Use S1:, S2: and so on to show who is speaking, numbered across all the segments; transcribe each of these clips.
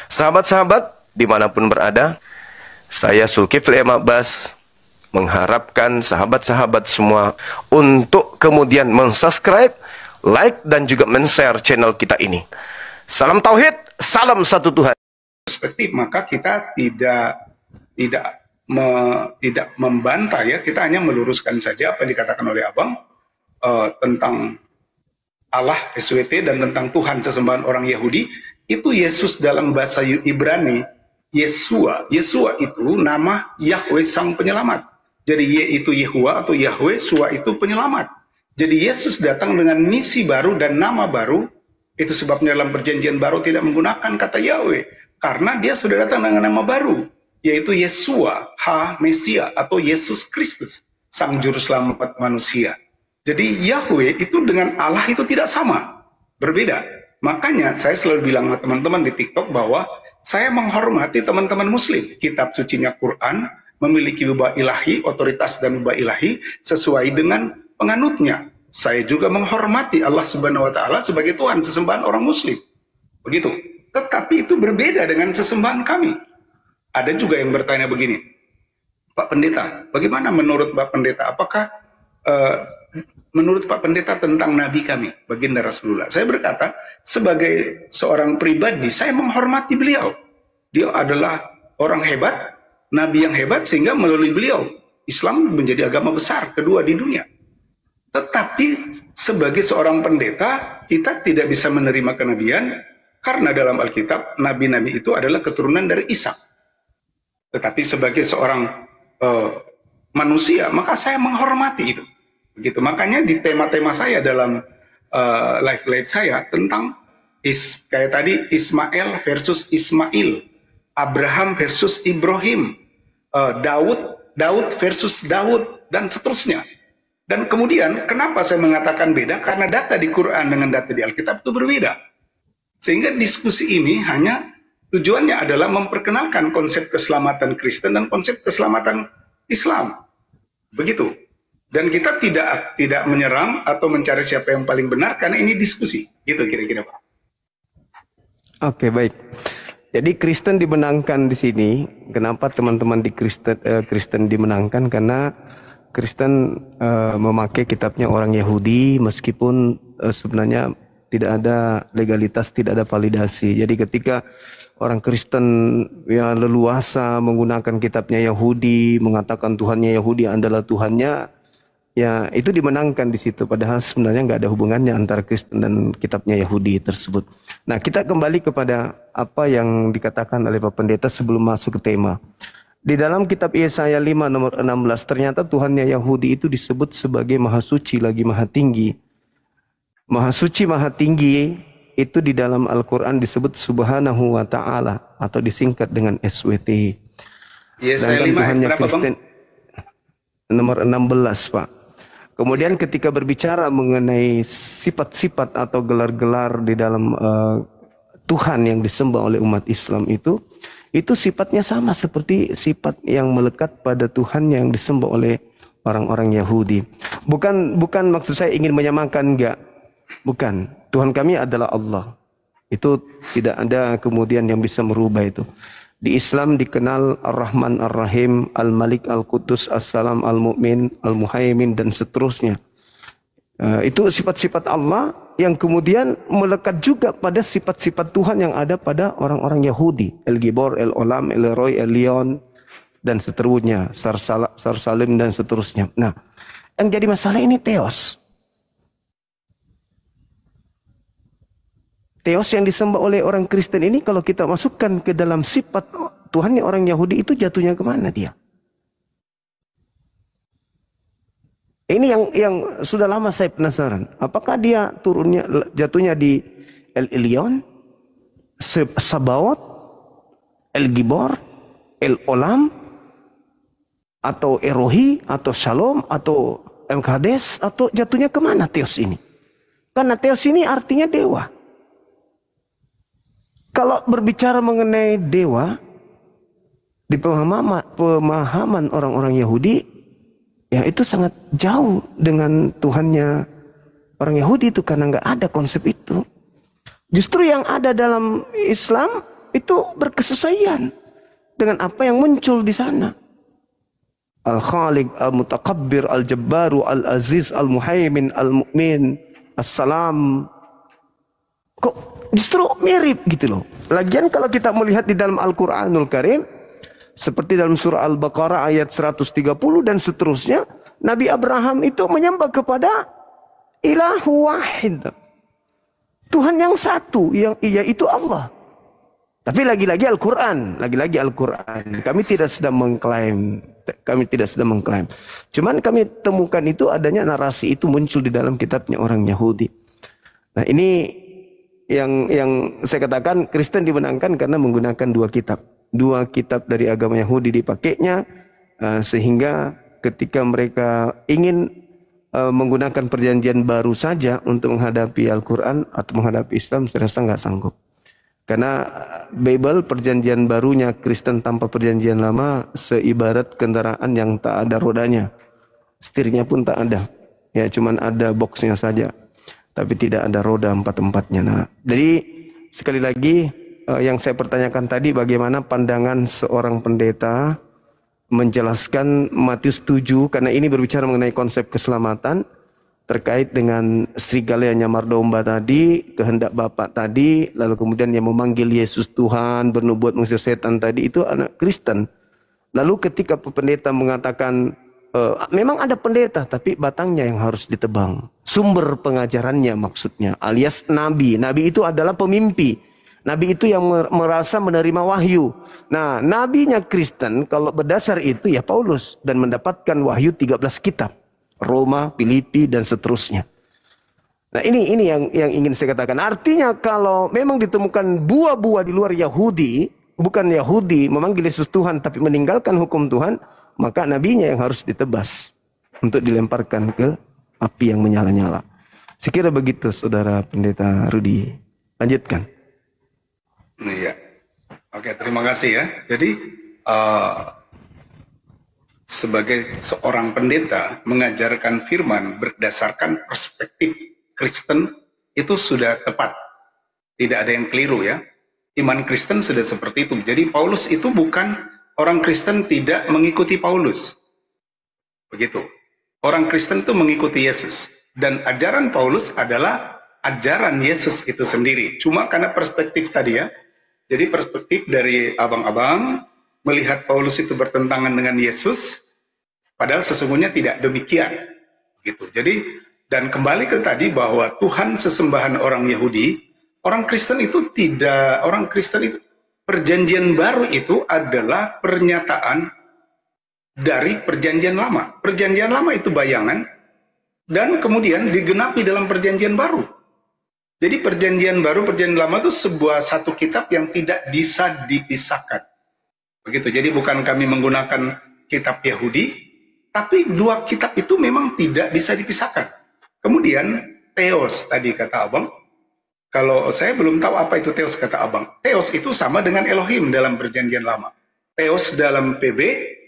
S1: Sahabat-sahabat, dimanapun berada, saya Zulkifli M. Abbas mengharapkan sahabat-sahabat semua untuk kemudian mensubscribe, like, dan juga men-share channel kita ini. Salam Tauhid, salam satu Tuhan.
S2: Perspektif, maka kita tidak membantah ya, kita hanya meluruskan saja apa yang dikatakan oleh Abang tentang Allah SWT dan tentang Tuhan sesembahan orang Yahudi. Itu Yesus dalam bahasa Ibrani, Yesua. Yesua itu nama Yahweh Sang Penyelamat. Jadi Ye itu Yehua atau Yahweh, Sua itu penyelamat. Jadi Yesus datang dengan misi baru dan nama baru. Itu sebabnya dalam perjanjian baru tidak menggunakan kata Yahweh, karena dia sudah datang dengan nama baru, yaitu Yesua, Mesia, atau Yesus Kristus, Sang Juru Selamat manusia. Jadi Yahweh itu dengan Allah itu tidak sama, berbeda. Makanya saya selalu bilang sama teman-teman di TikTok bahwa saya menghormati teman-teman Muslim. Kitab sucinya Quran memiliki wibah ilahi, otoritas dan wibah ilahi sesuai dengan penganutnya. Saya juga menghormati Allah Subhanahu wa Ta'ala sebagai Tuhan sesembahan orang Muslim. Begitu. Tetapi itu berbeda dengan sesembahan kami. Ada juga yang bertanya begini, Pak Pendeta, bagaimana menurut Pak Pendeta? Apakah menurut Pak Pendeta tentang Nabi kami, baginda Rasulullah? Saya berkata, sebagai seorang pribadi, saya menghormati beliau. Dia adalah orang hebat, Nabi yang hebat, sehingga melalui beliau, Islam menjadi agama besar, kedua di dunia. Tetapi sebagai seorang pendeta, kita tidak bisa menerima kenabian, karena dalam Alkitab, nabi-nabi itu adalah keturunan dari Ishak. Tetapi sebagai seorang manusia, maka saya menghormati itu. Begitu. Makanya di tema-tema saya dalam live saya tentang kayak tadi Ismail versus Ismail, Abraham versus Ibrahim, Daud versus Daud, dan seterusnya. Dan kemudian kenapa saya mengatakan beda? Karena data di Quran dengan data di Alkitab itu berbeda. Sehingga diskusi ini hanya tujuannya adalah memperkenalkan konsep keselamatan Kristen dan konsep keselamatan Islam. Begitu. Dan kita tidak menyerang atau mencari siapa yang paling benar, karena ini diskusi. Gitu kira-kira, Pak.
S3: Oke, baik. Jadi Kristen dimenangkan di sini. Kenapa teman-teman di Kristen dimenangkan? Karena Kristen memakai kitabnya orang Yahudi, meskipun sebenarnya tidak ada legalitas, tidak ada validasi. Jadi ketika orang Kristen yang leluasa menggunakan kitabnya Yahudi, mengatakan Tuhannya Yahudi adalah Tuhannya, ya itu dimenangkan di situ. Padahal sebenarnya nggak ada hubungannya antara Kristen dan kitabnya Yahudi tersebut. Nah, kita kembali kepada apa yang dikatakan oleh Pak Pendeta sebelum masuk ke tema. Di dalam kitab Yesaya 5 nomor 16, ternyata Tuhannya Yahudi itu disebut sebagai Maha Suci lagi Maha Tinggi. Maha Suci Maha Tinggi itu di dalam Al-Quran disebut Subhanahu wa Ta'ala atau disingkat dengan SWT.
S2: Yesaya 5
S3: Tuhannya Kristen nomor 16, Pak. Kemudian ketika berbicara mengenai sifat-sifat atau gelar-gelar di dalam Tuhan yang disembah oleh umat Islam itu sifatnya sama seperti sifat yang melekat pada Tuhan yang disembah oleh orang-orang Yahudi. Bukan maksud saya ingin menyamakan, enggak. Bukan. Tuhan kami adalah Allah. Itu tidak ada kemudian yang bisa merubah itu. Di Islam dikenal Ar-Rahman Ar-Rahim, Al-Malik Al-Qudus, As-Salam Al-Mu'min, Al-Muhaimin, dan seterusnya. Itu sifat-sifat Allah yang kemudian melekat juga pada sifat-sifat Tuhan yang ada pada orang-orang Yahudi. El-Gibor, El-Olam, El-Roy, El-Lion, dan seterusnya. Sar-Salim, dan seterusnya. Nah, yang jadi masalah ini Theos. Theos yang disembah oleh orang Kristen ini, kalau kita masukkan ke dalam sifat Tuhannya orang Yahudi, itu jatuhnya kemana dia? Ini yang sudah lama saya penasaran. Apakah dia jatuhnya di El-Elyon, Sabaoth, El-Gibor, El-Olam, atau Erohi, atau Shalom, atau Emkades, atau jatuhnya kemana Theos ini? Karena Theos ini artinya dewa. Kalau berbicara mengenai dewa, di pemahaman orang-orang Yahudi, ya itu sangat jauh dengan Tuhannya orang Yahudi itu, karena nggak ada konsep itu. Justru yang ada dalam Islam itu berkesesuaian dengan apa yang muncul di sana. Al-Khaliq, Al-Mutakabbir, Al-Jabbaru, Al-Aziz, Al-Muhaimin, Al-Mu'min, As-Salam. Kok justru mirip gitu loh. Lagian kalau kita melihat di dalam Al-Quranul Karim, seperti dalam surah Al-Baqarah ayat 130 dan seterusnya, Nabi Abraham itu menyembah kepada ilahu wahid. Tuhan yang satu, yaitu Allah. Tapi lagi-lagi Al-Quran. Kami tidak sedang mengklaim. Cuman kami temukan itu adanya narasi itu muncul di dalam kitabnya orang Yahudi. Nah ini yang saya katakan Kristen dimenangkan karena menggunakan dua kitab. Dua kitab dari agama Yahudi dipakainya. Sehingga ketika mereka ingin menggunakan perjanjian baru saja untuk menghadapi Al-Quran atau menghadapi Islam, saya rasa nggak sanggup. Karena Bible perjanjian barunya Kristen tanpa perjanjian lama seibarat kendaraan yang tak ada rodanya. Setirnya pun tak ada. Ya cuman ada boxnya saja. Tapi tidak ada roda empat-empatnya. Nah, jadi sekali lagi yang saya pertanyakan tadi, bagaimana pandangan seorang pendeta menjelaskan Matius 7, karena ini berbicara mengenai konsep keselamatan terkait dengan serigala yang nyamar domba tadi, kehendak Bapa tadi, lalu kemudian yang memanggil Yesus Tuhan, bernubuat mengusir setan tadi, itu anak Kristen. Lalu ketika pendeta mengatakan memang ada pendeta tapi batangnya yang harus ditebang, sumber pengajarannya maksudnya, alias nabi. Nabi itu adalah pemimpi. Nabi itu yang merasa menerima wahyu. Nah, nabinya Kristen kalau berdasar itu ya Paulus, dan mendapatkan wahyu 13 kitab. Roma, Filipi, dan seterusnya. Nah ini yang ingin saya katakan. Artinya kalau memang ditemukan buah-buah di luar Yahudi, bukan Yahudi memanggil Yesus Tuhan tapi meninggalkan hukum Tuhan, maka nabinya yang harus ditebas untuk dilemparkan ke api yang menyala-nyala. Saya kira begitu Saudara Pendeta Rudi. Lanjutkan.
S2: Iya. Oke, terima kasih ya. Jadi sebagai seorang pendeta mengajarkan firman berdasarkan perspektif Kristen itu sudah tepat. Tidak ada yang keliru ya. Iman Kristen sudah seperti itu. Jadi Paulus itu bukan orang Kristen tidak mengikuti Paulus. Begitu. Orang Kristen itu mengikuti Yesus. Dan ajaran Paulus adalah ajaran Yesus itu sendiri. Cuma karena perspektif tadi ya. Jadi perspektif dari abang-abang melihat Paulus itu bertentangan dengan Yesus, padahal sesungguhnya tidak demikian. Gitu. Jadi, dan kembali ke tadi bahwa Tuhan sesembahan orang Yahudi, orang Kristen itu tidak, orang Kristen itu, perjanjian baru itu adalah pernyataan dari perjanjian lama. Perjanjian lama itu bayangan, dan kemudian digenapi dalam perjanjian baru. Jadi perjanjian baru, perjanjian lama itu sebuah satu kitab yang tidak bisa dipisahkan. Begitu. Jadi bukan kami menggunakan kitab Yahudi, tapi dua kitab itu memang tidak bisa dipisahkan. Kemudian Theos tadi kata abang, kalau saya belum tahu apa itu Theos kata abang. Theos itu sama dengan Elohim dalam perjanjian lama. Theos dalam PB,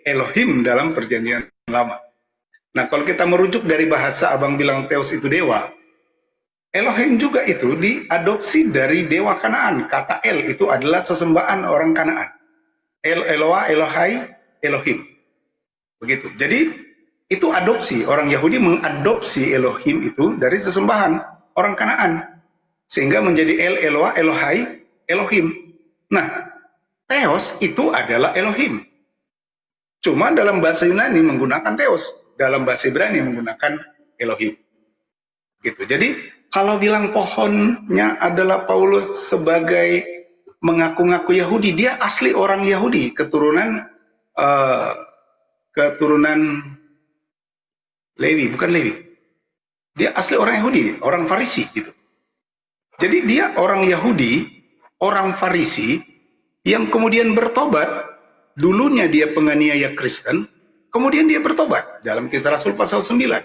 S2: Elohim dalam perjanjian lama. Nah kalau kita merujuk dari bahasa abang bilang Theos itu dewa, Elohim juga itu diadopsi dari dewa Kanaan. Kata El itu adalah sesembahan orang Kanaan. El, Eloah, Elohai, Elohim. Begitu. Jadi itu adopsi. Orang Yahudi mengadopsi Elohim itu dari sesembahan orang Kanaan. Sehingga menjadi El, Eloah, Elohai, Elohim. Nah, Theos itu adalah Elohim. Cuma dalam bahasa Yunani menggunakan Theos. Dalam bahasa Ibrani menggunakan Elohim. Gitu. Jadi kalau bilang pohonnya adalah Paulus sebagai mengaku-ngaku Yahudi, dia asli orang Yahudi, keturunan Lewi, bukan Lewi. Dia asli orang Yahudi, orang Farisi gitu. Jadi dia orang Yahudi, orang Farisi yang kemudian bertobat. Dulunya dia penganiaya Kristen, kemudian dia bertobat dalam Kisah Rasul pasal 9.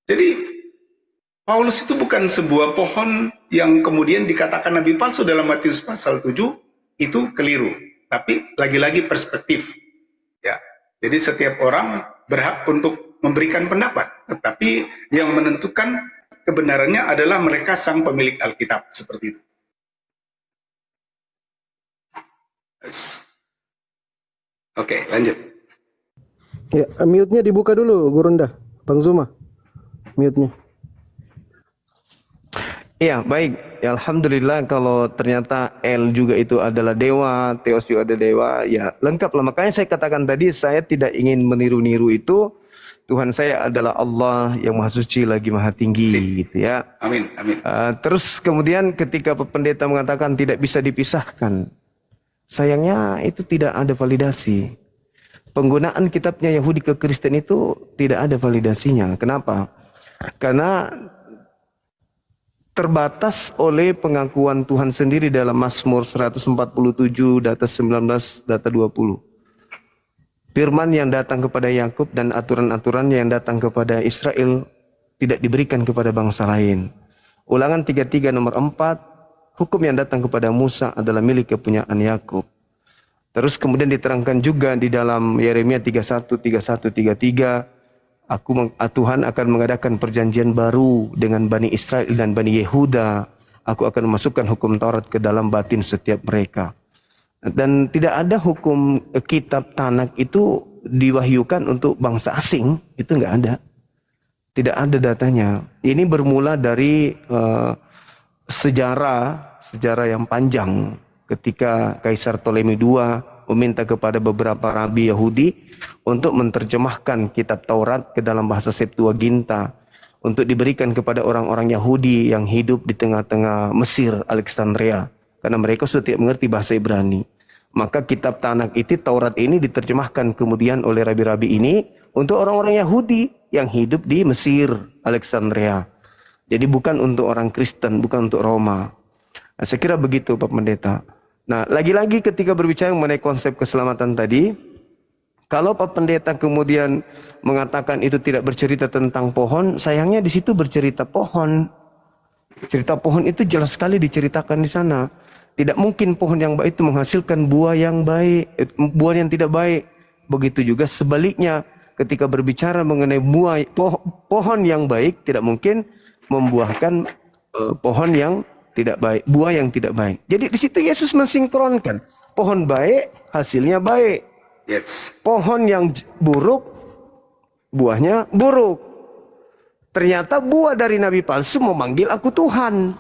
S2: Jadi Paulus itu bukan sebuah pohon yang kemudian dikatakan nabi palsu dalam Matius pasal 7, itu keliru. Tapi lagi-lagi perspektif. Ya. Jadi setiap orang berhak untuk memberikan pendapat. Tetapi yang menentukan kebenarannya adalah mereka sang pemilik Alkitab. Seperti itu. Yes. Oke, lanjut.
S4: Ya, mute-nya dibuka dulu, Gurunda. Bang Zuma, mute-nya.
S3: Iya, baik. Ya, Alhamdulillah kalau ternyata El juga itu adalah dewa, Theos juga ada dewa, ya lengkap lah. Makanya saya katakan tadi, saya tidak ingin meniru-niru itu. Tuhan saya adalah Allah yang Maha Suci lagi Maha Tinggi, gitu ya.
S2: Amin, amin.
S3: Terus kemudian ketika pendeta mengatakan tidak bisa dipisahkan, sayangnya itu tidak ada validasi. Penggunaan kitabnya Yahudi ke Kristen itu tidak ada validasinya. Kenapa? Karena terbatas oleh pengakuan Tuhan sendiri dalam Mazmur 147, data 19, data 20. Firman yang datang kepada Yakub dan aturan-aturan yang datang kepada Israel tidak diberikan kepada bangsa lain. Ulangan 33 nomor 4, hukum yang datang kepada Musa adalah milik kepunyaan Yakub. Terus kemudian diterangkan juga di dalam Yeremia 31, 31, 33, Tuhan akan mengadakan perjanjian baru dengan Bani Israel dan Bani Yehuda. Aku akan memasukkan hukum Taurat ke dalam batin setiap mereka. Dan tidak ada hukum kitab Tanak itu diwahyukan untuk bangsa asing. Itu nggak ada. Tidak ada datanya. Ini bermula dari sejarah yang panjang. Ketika Kaisar Ptolemy II meminta kepada beberapa rabi Yahudi untuk menerjemahkan kitab Taurat ke dalam bahasa Septuaginta untuk diberikan kepada orang-orang Yahudi yang hidup di tengah-tengah Mesir, Alexandria, karena mereka sudah tidak mengerti bahasa Ibrani. Maka kitab Tanak itu, Taurat ini diterjemahkan kemudian oleh rabi-rabi ini untuk orang-orang Yahudi yang hidup di Mesir, Alexandria. Jadi bukan untuk orang Kristen, bukan untuk Roma. Nah, saya kira begitu Pak Pendeta. Nah, lagi-lagi ketika berbicara mengenai konsep keselamatan tadi, kalau Pak Pendeta kemudian mengatakan itu tidak bercerita tentang pohon, sayangnya di situ bercerita pohon. Cerita pohon itu jelas sekali diceritakan di sana. Tidak mungkin pohon yang baik itu menghasilkan buah yang baik, buah yang tidak baik. Begitu juga sebaliknya, ketika berbicara mengenai pohon yang baik, tidak mungkin membuahkan pohon yang tidak baik, buah yang tidak baik. Jadi di situ Yesus mensinkronkan pohon baik, hasilnya baik.
S2: Yes.
S3: Pohon yang buruk, buahnya buruk. Ternyata buah dari nabi palsu memanggil aku Tuhan.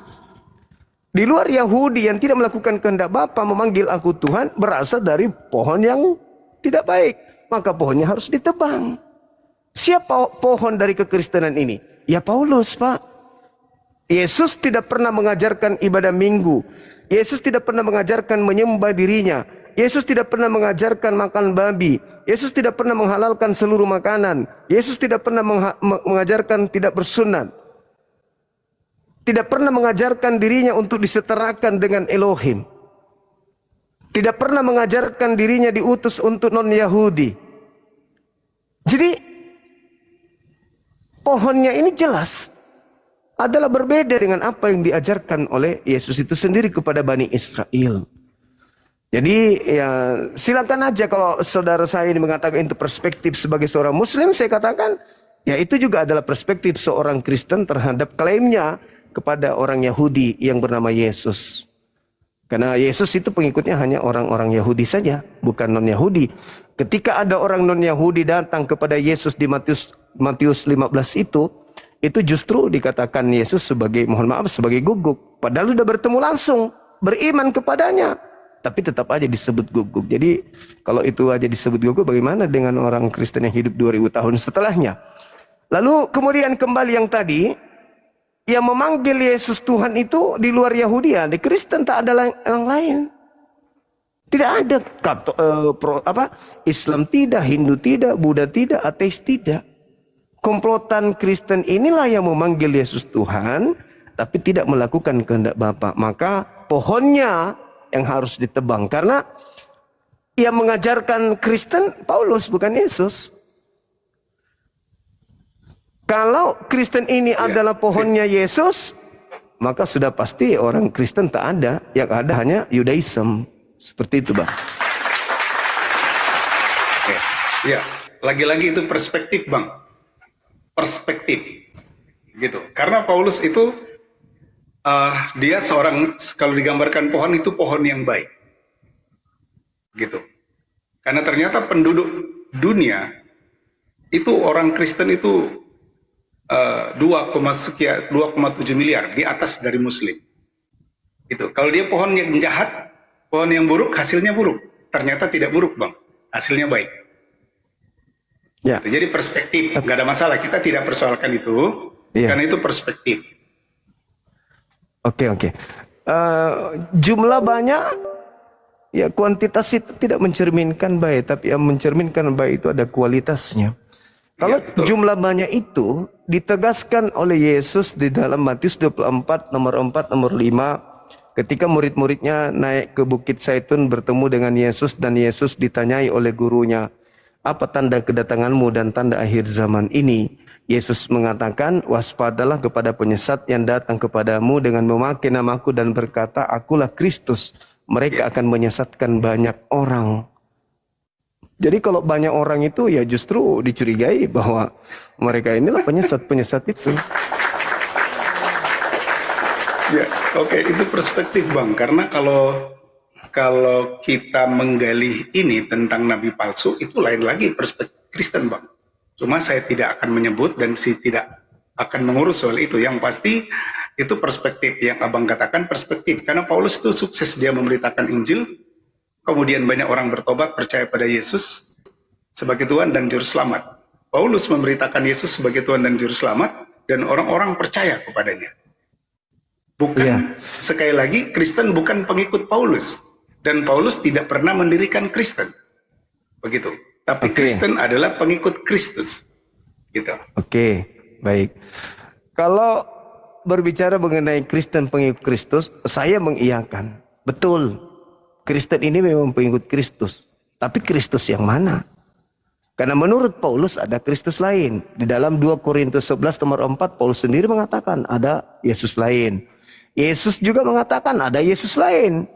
S3: Di luar Yahudi yang tidak melakukan kehendak Bapa memanggil aku Tuhan berasal dari pohon yang tidak baik. Maka pohonnya harus ditebang. Siapa pohon dari kekristenan ini? Ya Paulus, Pak. Yesus tidak pernah mengajarkan ibadah minggu. Yesus tidak pernah mengajarkan menyembah dirinya. Yesus tidak pernah mengajarkan makan babi. Yesus tidak pernah menghalalkan seluruh makanan. Yesus tidak pernah mengajarkan tidak bersunat. Tidak pernah mengajarkan dirinya untuk disetarakan dengan Elohim. Tidak pernah mengajarkan dirinya diutus untuk non-Yahudi. Jadi pohonnya ini jelas adalah berbeda dengan apa yang diajarkan oleh Yesus itu sendiri kepada Bani Israel. Jadi ya silakan aja kalau saudara saya ini mengatakan itu perspektif sebagai seorang Muslim, saya katakan ya itu juga adalah perspektif seorang Kristen terhadap klaimnya kepada orang Yahudi yang bernama Yesus. Karena Yesus itu pengikutnya hanya orang-orang Yahudi saja, bukan non-Yahudi. Ketika ada orang non-Yahudi datang kepada Yesus di Matius 15 itu justru dikatakan Yesus sebagai, mohon maaf, sebagai guguk. Padahal sudah bertemu langsung, beriman kepadanya. Tapi tetap aja disebut guguk. Jadi kalau itu aja disebut guguk, bagaimana dengan orang Kristen yang hidup 2000 tahun setelahnya? Lalu kemudian kembali yang tadi, yang memanggil Yesus Tuhan itu di luar Yahudi, di Kristen tak ada yang lain. Tidak ada Islam tidak, Hindu tidak, Buddha tidak, ateis tidak. Komplotan Kristen inilah yang memanggil Yesus Tuhan, tapi tidak melakukan kehendak Bapa. Maka pohonnya yang harus ditebang. Karena yang mengajarkan Kristen Paulus, bukan Yesus. Kalau Kristen ini adalah pohonnya Yesus, maka sudah pasti orang Kristen tak ada. Yang ada hanya Yudaism. Seperti itu, Bang.
S2: Ya, lagi-lagi itu perspektif, Bang. Perspektif. Gitu. Karena Paulus itu dia seorang, kalau digambarkan pohon itu pohon yang baik. gitu. Karena ternyata penduduk dunia itu orang Kristen itu 2,7 miliar, di atas dari Muslim. Itu kalau dia pohon yang jahat, pohon yang buruk, hasilnya buruk. Ternyata tidak buruk, Bang, hasilnya baik.
S3: Ya.
S2: Jadi perspektif, nggak ada masalah. Kita tidak persoalkan itu, karena itu perspektif.
S3: Oke. Jumlah banyak, ya kuantitas itu tidak mencerminkan baik, tapi yang mencerminkan baik itu ada kualitasnya. Kalau jumlah banyak itu ditegaskan oleh Yesus di dalam Matius 24 nomor 4 nomor 5, ketika murid-muridnya naik ke Bukit Zaitun bertemu dengan Yesus, dan Yesus ditanyai oleh gurunya, apa tanda kedatanganmu dan tanda akhir zaman ini? Yesus mengatakan, waspadalah kepada penyesat yang datang kepadamu dengan memakai namaku dan berkata, akulah Kristus. Mereka akan menyesatkan banyak orang. Jadi kalau banyak orang itu ya justru dicurigai bahwa mereka inilah penyesat-penyesat itu.
S2: Ya, oke, itu perspektif, Bang. Karena kalau kita menggali ini tentang nabi palsu, itu lain lagi perspektif Kristen, Bang. Cuma saya tidak akan menyebut dan saya tidak akan mengurus soal itu. Yang pasti itu perspektif yang Abang katakan, perspektif. Karena Paulus itu sukses dia memberitakan Injil, kemudian banyak orang bertobat percaya pada Yesus sebagai Tuhan dan Juru Selamat. Paulus memberitakan Yesus sebagai Tuhan dan Juru Selamat, dan orang-orang percaya kepadanya. Bukan, sekali lagi, Kristen bukan pengikut Paulus. Dan Paulus tidak pernah mendirikan Kristen. Begitu. Tapi Kristen adalah pengikut Kristus. Gitu.
S3: Oke, baik. Kalau berbicara mengenai Kristen pengikut Kristus, saya mengiyakan. Betul. Kristen ini memang pengikut Kristus. Tapi Kristus yang mana? Karena menurut Paulus ada Kristus lain. Di dalam 2 Korintus 11 nomor 4, Paulus sendiri mengatakan ada Yesus lain. Yesus juga mengatakan ada Yesus lain.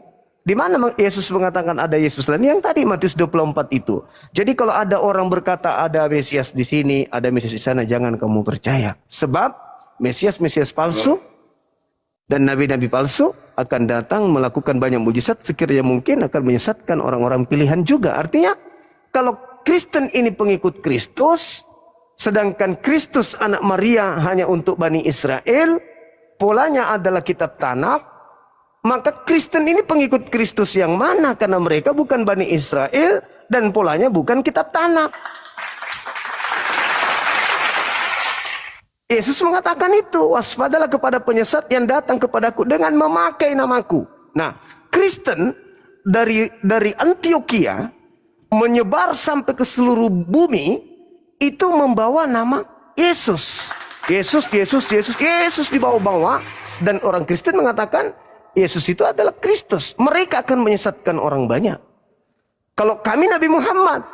S3: Di mana Yesus mengatakan ada Yesus lain? Yang tadi Matius 24 itu. Jadi kalau ada orang berkata ada Mesias di sini, ada Mesias di sana, jangan kamu percaya. Sebab Mesias palsu dan nabi-nabi palsu akan datang melakukan banyak mujizat, sekiranya mungkin akan menyesatkan orang-orang pilihan juga. Artinya kalau Kristen ini pengikut Kristus, sedangkan Kristus anak Maria hanya untuk Bani Israel, polanya adalah kitab Tanakh, maka Kristen ini pengikut Kristus yang mana? Karena mereka bukan Bani Israel dan polanya bukan kitab Tanakh. Yesus mengatakan itu, waspadalah kepada penyesat yang datang kepadaku dengan memakai namaku. Nah, Kristen dari Antioquia menyebar sampai ke seluruh bumi itu membawa nama Yesus. Yesus dibawa-bawa, dan orang Kristen mengatakan Yesus itu adalah Kristus. Mereka akan menyesatkan orang banyak. Kalau kami Nabi Muhammad,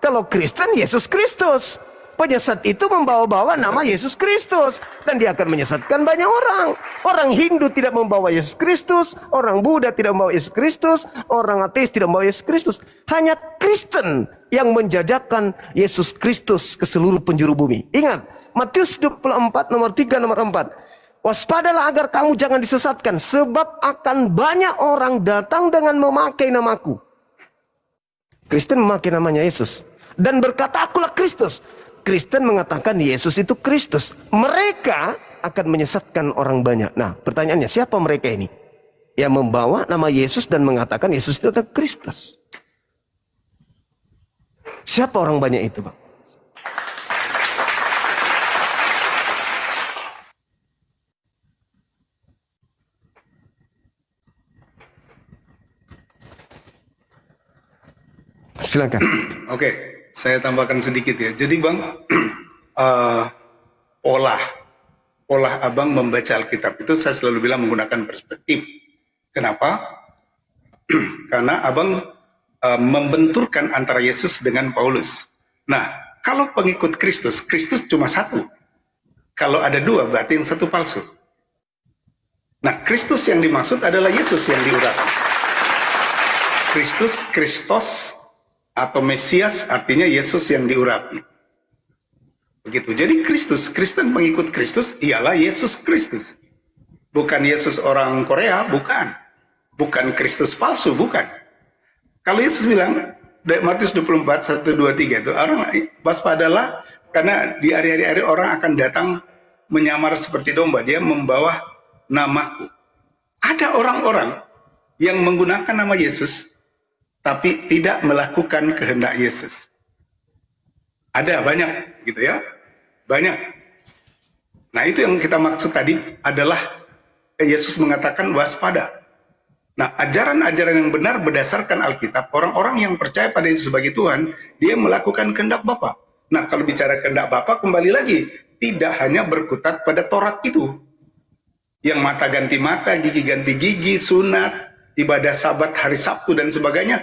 S3: kalau Kristen Yesus Kristus. Penyesat itu membawa-bawa nama Yesus Kristus, dan dia akan menyesatkan banyak orang. Orang Hindu tidak membawa Yesus Kristus, orang Buddha tidak membawa Yesus Kristus, orang ateis tidak membawa Yesus Kristus. Hanya Kristen yang menjajakan Yesus Kristus ke seluruh penjuru bumi. Ingat, Matius 24 nomor 3 nomor 4. Waspadalah agar kamu jangan disesatkan, sebab akan banyak orang datang dengan memakai namaku. Kristen memakai namanya Yesus dan berkata, akulah Kristus. Kristen mengatakan Yesus itu Kristus. Mereka akan menyesatkan orang banyak. Nah, pertanyaannya, siapa mereka ini? Yang membawa nama Yesus dan mengatakan Yesus itu adalah Kristus. Siapa orang banyak itu, Bang? Silakan.
S2: Oke, saya tambahkan sedikit ya. Jadi Bang, pola Abang membaca Alkitab itu saya selalu bilang menggunakan perspektif. Kenapa? Karena Abang membenturkan antara Yesus dengan Paulus. Nah, kalau pengikut Kristus, Kristus cuma satu. Kalau ada dua, berarti yang satu palsu. Nah, Kristus yang dimaksud adalah Yesus yang diurapi. Kristos atau Mesias artinya Yesus yang diurapi. Begitu. Jadi Kristen pengikut Kristus ialah Yesus Kristus. Bukan Yesus orang Korea, bukan. Bukan Kristus palsu, bukan. Kalau Yesus bilang, Matius 24, 1, 2, 3 itu, orang waspadalah, karena di hari-hari orang akan datang menyamar seperti domba, dia membawa namaku. Ada orang-orang yang menggunakan nama Yesus, tapi tidak melakukan kehendak Yesus. Ada, banyak gitu ya, banyak. Nah itu yang kita maksud tadi adalah Yesus mengatakan waspada. Nah ajaran-ajaran yang benar berdasarkan Alkitab, orang-orang yang percaya pada Yesus sebagai Tuhan, dia melakukan kehendak Bapa. Nah kalau bicara kehendak Bapa, kembali lagi, tidak hanya berkutat pada Taurat itu. Yang mata ganti mata, gigi ganti gigi, sunat, ibadah Sabat, hari Sabtu dan sebagainya,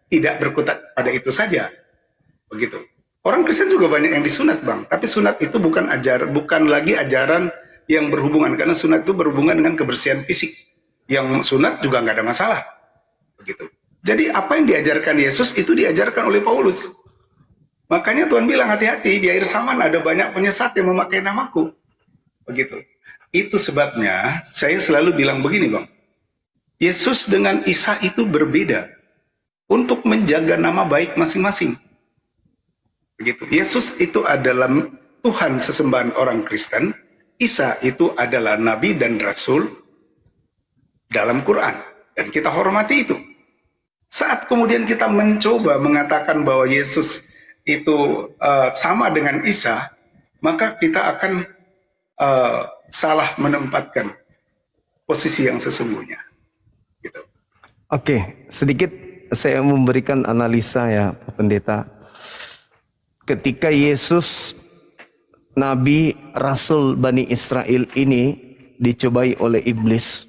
S2: tidak berkutat pada itu saja. Begitu. Orang Kristen juga banyak yang disunat, Bang. Tapi sunat itu bukan lagi ajaran yang berhubungan, karena sunat itu berhubungan dengan kebersihan fisik. Yang sunat juga nggak ada masalah. Begitu. Jadi apa yang diajarkan Yesus itu diajarkan oleh Paulus. Makanya Tuhan bilang hati-hati, di akhir zaman ada banyak penyesat yang memakai namaku. Begitu. Itu sebabnya saya selalu bilang begini, Bang. Yesus dengan Isa itu berbeda untuk menjaga nama baik masing-masing. Begitu. Yesus itu adalah Tuhan sesembahan orang Kristen, Isa itu adalah nabi dan rasul dalam Quran, dan kita hormati itu. Saat kemudian kita mencoba mengatakan bahwa Yesus itu sama dengan Isa, maka kita akan salah menempatkan posisi yang sesungguhnya. Gitu.
S3: Oke, sedikit saya memberikan analisa ya, Pak Pendeta. Ketika Yesus, Nabi, Rasul Bani Israel ini dicobai oleh iblis.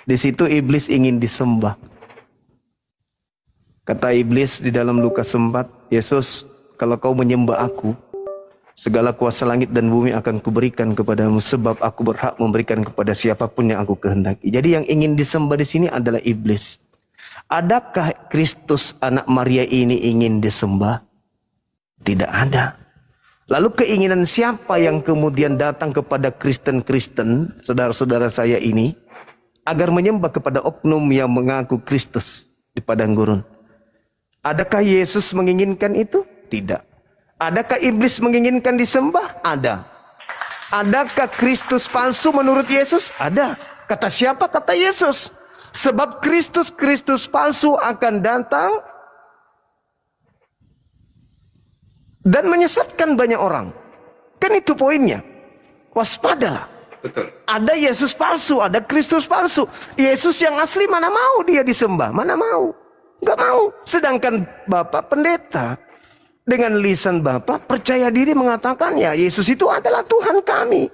S3: Di situ iblis ingin disembah. Kata iblis di dalam Lukas 4, Yesus, kalau kau menyembah aku, segala kuasa langit dan bumi akan kuberikan kepadamu, sebab aku berhak memberikan kepada siapapun yang aku kehendaki. Jadi yang ingin disembah di sini adalah iblis. Adakah Kristus anak Maria ini ingin disembah? Tidak ada. Lalu keinginan siapa yang kemudian datang kepada Kristen-Kristen, saudara-saudara saya ini, agar menyembah kepada oknum yang mengaku Kristus di padang gurun? Adakah Yesus menginginkan itu? Tidak. Adakah iblis menginginkan disembah? Ada. Adakah Kristus palsu menurut Yesus? Ada. Kata siapa? Kata Yesus. Sebab Kristus palsu akan datang dan menyesatkan banyak orang. Kan itu poinnya. Waspadalah.
S2: Betul.
S3: Ada Yesus palsu, ada Kristus palsu. Yesus yang asli mana mau dia disembah? Mana mau? Enggak mau. Sedangkan Bapak pendeta dengan lisan Bapak percaya diri mengatakan ya Yesus itu adalah Tuhan kami.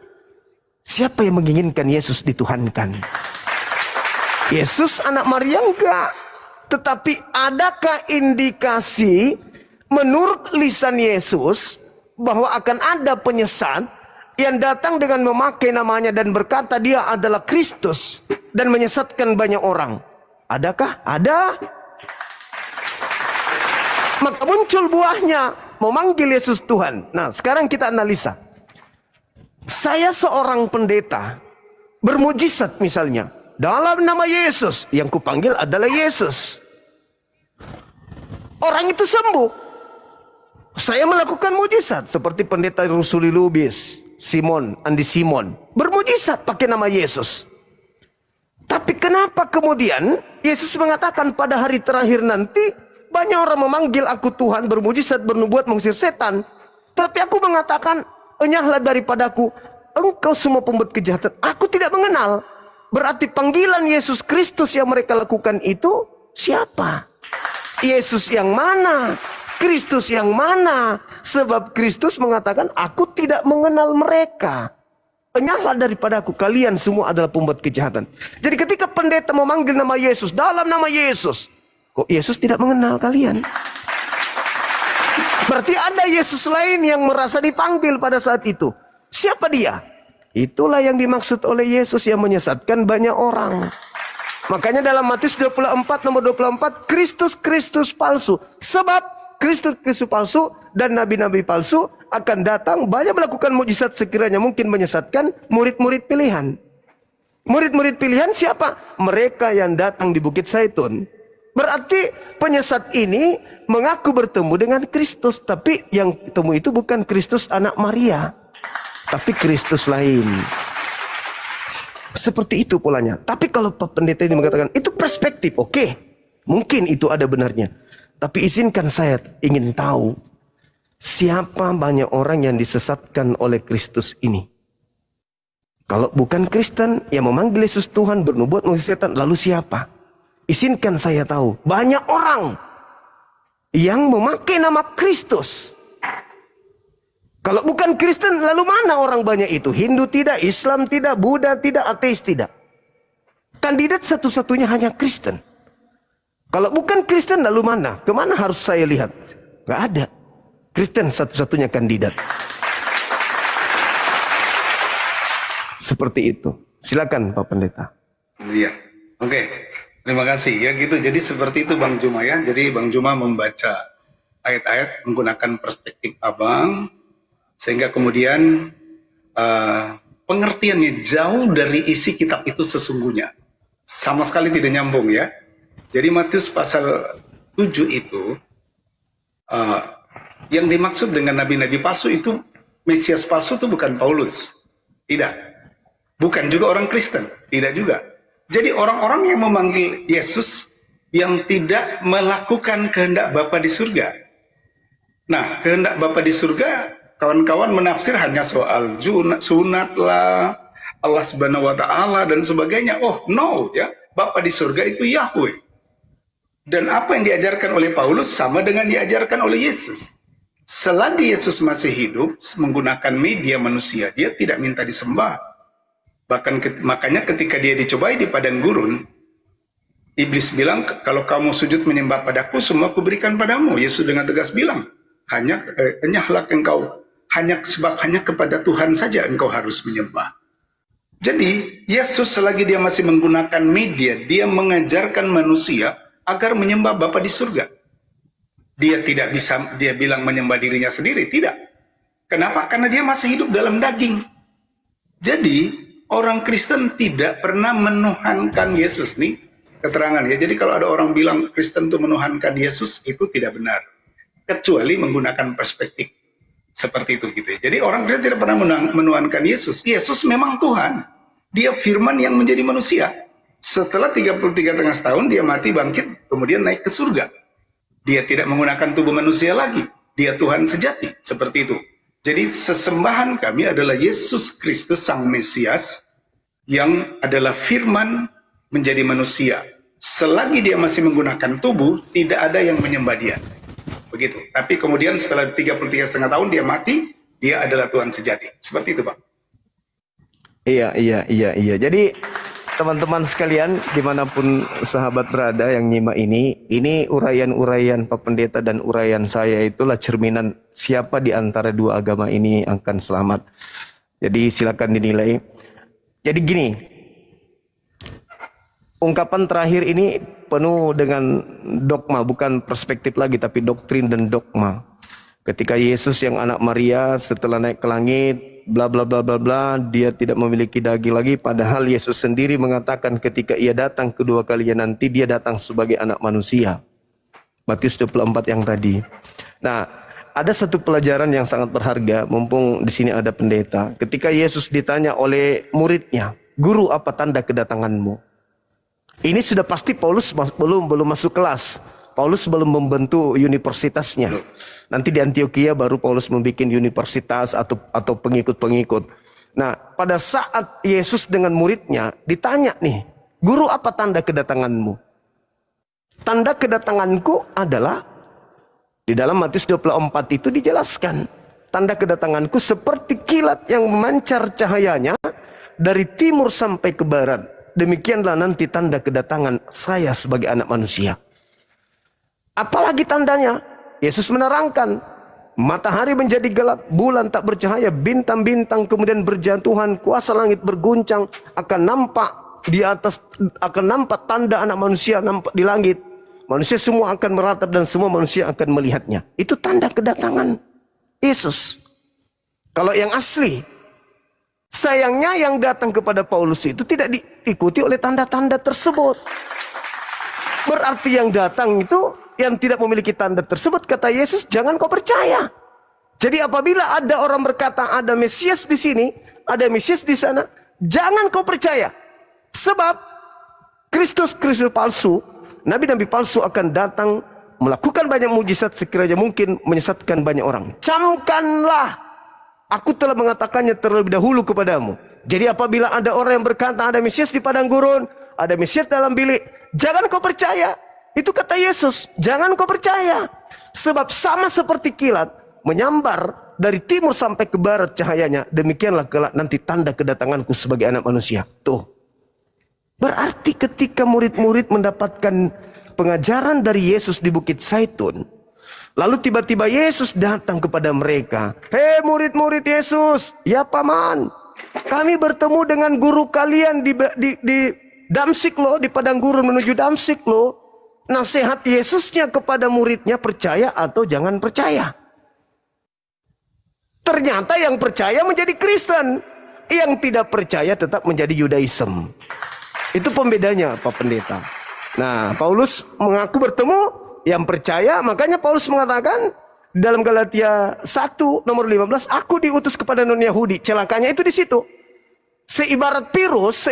S3: Siapa yang menginginkan Yesus dituhankan? Yesus anak Maria enggak. Tetapi adakah indikasi menurut lisan Yesus bahwa akan ada penyesat yang datang dengan memakai namanya dan berkata dia adalah Kristus dan menyesatkan banyak orang? Adakah? Ada. Maka muncul buahnya, memanggil Yesus Tuhan. Nah, sekarang kita analisa. Saya seorang pendeta, bermujizat misalnya, dalam nama Yesus, yang kupanggil adalah Yesus. Orang itu sembuh. Saya melakukan mujizat seperti pendeta Rusuli Lubis, Andi Simon, bermujizat pakai nama Yesus. Tapi kenapa kemudian Yesus mengatakan pada hari terakhir nanti banyak orang memanggil aku Tuhan, bermujizat, bernubuat, mengusir setan. Tapi aku mengatakan, enyahlah daripadaku, engkau semua pembuat kejahatan. Aku tidak mengenal. Berarti panggilan Yesus Kristus yang mereka lakukan itu siapa? Yesus yang mana? Kristus yang mana? Sebab Kristus mengatakan, aku tidak mengenal mereka. Enyahlah daripadaku, kalian semua adalah pembuat kejahatan. Jadi ketika pendeta memanggil nama Yesus, dalam nama Yesus, kok Yesus tidak mengenal kalian? Berarti ada Yesus lain yang merasa dipanggil pada saat itu. Siapa dia? Itulah yang dimaksud oleh Yesus yang menyesatkan banyak orang. Makanya dalam Matius 24 nomor 24, Kristus palsu. Sebab Kristus palsu dan nabi-nabi palsu akan datang banyak melakukan mujizat sekiranya mungkin menyesatkan murid-murid pilihan. Murid-murid pilihan siapa? Mereka yang datang di Bukit Zaitun Berarti penyesat ini mengaku bertemu dengan Kristus, tapi yang ketemu itu bukan Kristus anak Maria, tapi Kristus lain. Seperti itu polanya. Tapi kalau Pak Pendeta ini mengatakan itu perspektif, oke, mungkin itu ada benarnya. Tapi izinkan saya ingin tahu siapa banyak orang yang disesatkan oleh Kristus ini. Kalau bukan Kristen yang memanggil Yesus Tuhan, bernubuat setan, lalu siapa? Izinkan saya tahu, banyak orang yang memakai nama Kristus. Kalau bukan Kristen, lalu mana orang banyak itu? Hindu tidak, Islam tidak, Buddha tidak, ateis tidak. Kandidat satu-satunya hanya Kristen. Kalau bukan Kristen, lalu mana? Kemana harus saya lihat? Gak ada. Kristen satu-satunya kandidat. Seperti itu. Silakan Pak Pendeta.
S2: Iya, oke. Terima kasih ya gitu. Jadi seperti itu Bang Juma ya. Jadi Bang Juma membaca ayat-ayat menggunakan perspektif Abang, sehingga kemudian pengertiannya jauh dari isi kitab itu sesungguhnya. Sama sekali tidak nyambung ya. Jadi Matius pasal 7 itu yang dimaksud dengan nabi-nabi palsu itu, Mesias palsu itu bukan Paulus. Tidak. Bukan juga orang Kristen. Tidak juga. Jadi orang-orang yang memanggil Yesus yang tidak melakukan kehendak Bapa di surga. Nah, kehendak Bapa di surga, kawan-kawan menafsir hanya soal sunat lah, Allah Subhanahu wa Ta'ala dan sebagainya. Oh, no ya. Bapa di surga itu Yahweh. Dan apa yang diajarkan oleh Paulus sama dengan diajarkan oleh Yesus. Selagi Yesus masih hidup menggunakan media manusia, dia tidak minta disembah. Bahkan makanya ketika dia dicobai di padang gurun, iblis bilang, kalau kamu sujud menyembah padaku, semua aku berikan padamu. Yesus dengan tegas bilang, hanyalah engkau, sebab hanya kepada Tuhan saja engkau harus menyembah. Jadi Yesus selagi dia masih menggunakan media, dia mengajarkan manusia agar menyembah Bapa di surga. Dia tidak bisa dia bilang menyembah dirinya sendiri, tidak. Kenapa? Karena dia masih hidup dalam daging. Jadi orang Kristen tidak pernah menuhankan Yesus nih keterangan ya. Jadi kalau ada orang bilang Kristen itu menuhankan Yesus, itu tidak benar. Kecuali menggunakan perspektif seperti itu gitu ya. Jadi orang Kristen tidak pernah menuhankan Yesus. Yesus memang Tuhan. Dia firman yang menjadi manusia. Setelah 33,5 tahun dia mati, bangkit, kemudian naik ke surga. Dia tidak menggunakan tubuh manusia lagi. Dia Tuhan sejati, seperti itu. Jadi sesembahan kami adalah Yesus Kristus Sang Mesias yang adalah firman menjadi manusia. Selagi dia masih menggunakan tubuh, tidak ada yang menyembah dia. Begitu. Tapi kemudian setelah 33,5 tahun dia mati, dia adalah Tuhan sejati. Seperti itu, Pak.
S3: Iya. Jadi teman-teman sekalian, dimanapun sahabat berada yang nyimak ini uraian-uraian Pak Pendeta dan uraian saya itulah cerminan siapa di antara dua agama ini akan selamat. Jadi silakan dinilai. Jadi gini, ungkapan terakhir ini penuh dengan dogma, bukan perspektif lagi tapi doktrin dan dogma. Ketika Yesus yang anak Maria setelah naik ke langit, bla bla bla bla bla, dia tidak memiliki daging lagi, padahal Yesus sendiri mengatakan ketika ia datang kedua kalinya nanti dia datang sebagai anak manusia. Matius 24 yang tadi. Nah, ada satu pelajaran yang sangat berharga, mumpung di sini ada pendeta. Ketika Yesus ditanya oleh muridnya, "Guru, apa tanda kedatanganmu?" Ini sudah pasti Paulus belum masuk kelas. Paulus belum membentuk universitasnya. Nanti di Antioquia baru Paulus membuat universitas atau pengikut-pengikut. Nah, pada saat Yesus dengan muridnya ditanya nih, "Guru, apa tanda kedatanganmu?" Tanda kedatanganku adalah, di dalam Matius 24 itu dijelaskan, tanda kedatanganku seperti kilat yang memancar cahayanya dari timur sampai ke barat. Demikianlah nanti tanda kedatangan saya sebagai anak manusia. Apalagi tandanya? Yesus menerangkan, matahari menjadi gelap, bulan tak bercahaya, bintang-bintang kemudian berjatuhan, kuasa langit berguncang, akan nampak di atas, akan nampak tanda anak manusia nampak di langit. Manusia semua akan meratap dan semua manusia akan melihatnya. Itu tanda kedatangan Yesus. Kalau yang asli, sayangnya yang datang kepada Paulus itu tidak diikuti oleh tanda-tanda tersebut. Berarti yang datang itu yang tidak memiliki tanda tersebut, kata Yesus, jangan kau percaya. Jadi apabila ada orang berkata ada Mesias di sini, ada Mesias di sana, jangan kau percaya. Sebab Kristus palsu, nabi-nabi palsu akan datang melakukan banyak mujizat sekiranya mungkin menyesatkan banyak orang. Camkanlah, aku telah mengatakannya terlebih dahulu kepadamu. Jadi apabila ada orang yang berkata ada Mesias di padang gurun, ada Mesias dalam bilik, jangan kau percaya. Itu kata Yesus, jangan kau percaya. Sebab sama seperti kilat menyambar dari timur sampai ke barat cahayanya, demikianlah kelak nanti tanda kedatanganku sebagai anak manusia. Tuh. Berarti ketika murid-murid mendapatkan pengajaran dari Yesus di Bukit Zaitun, lalu tiba-tiba Yesus datang kepada mereka. Hei murid-murid Yesus, ya paman, kami bertemu dengan guru kalian di Damsik loh, di padang gurun menuju Damsik loh. Nasihat Yesusnya kepada muridnya, percaya atau jangan percaya. Ternyata yang percaya menjadi Kristen, yang tidak percaya tetap menjadi Yudaism. Itu pembedanya Pak Pendeta. Nah, Paulus mengaku bertemu yang percaya, makanya Paulus mengatakan dalam Galatia 1 nomor 15, aku diutus kepada non-Yahudi. Celakanya itu di situ. Seibarat virus,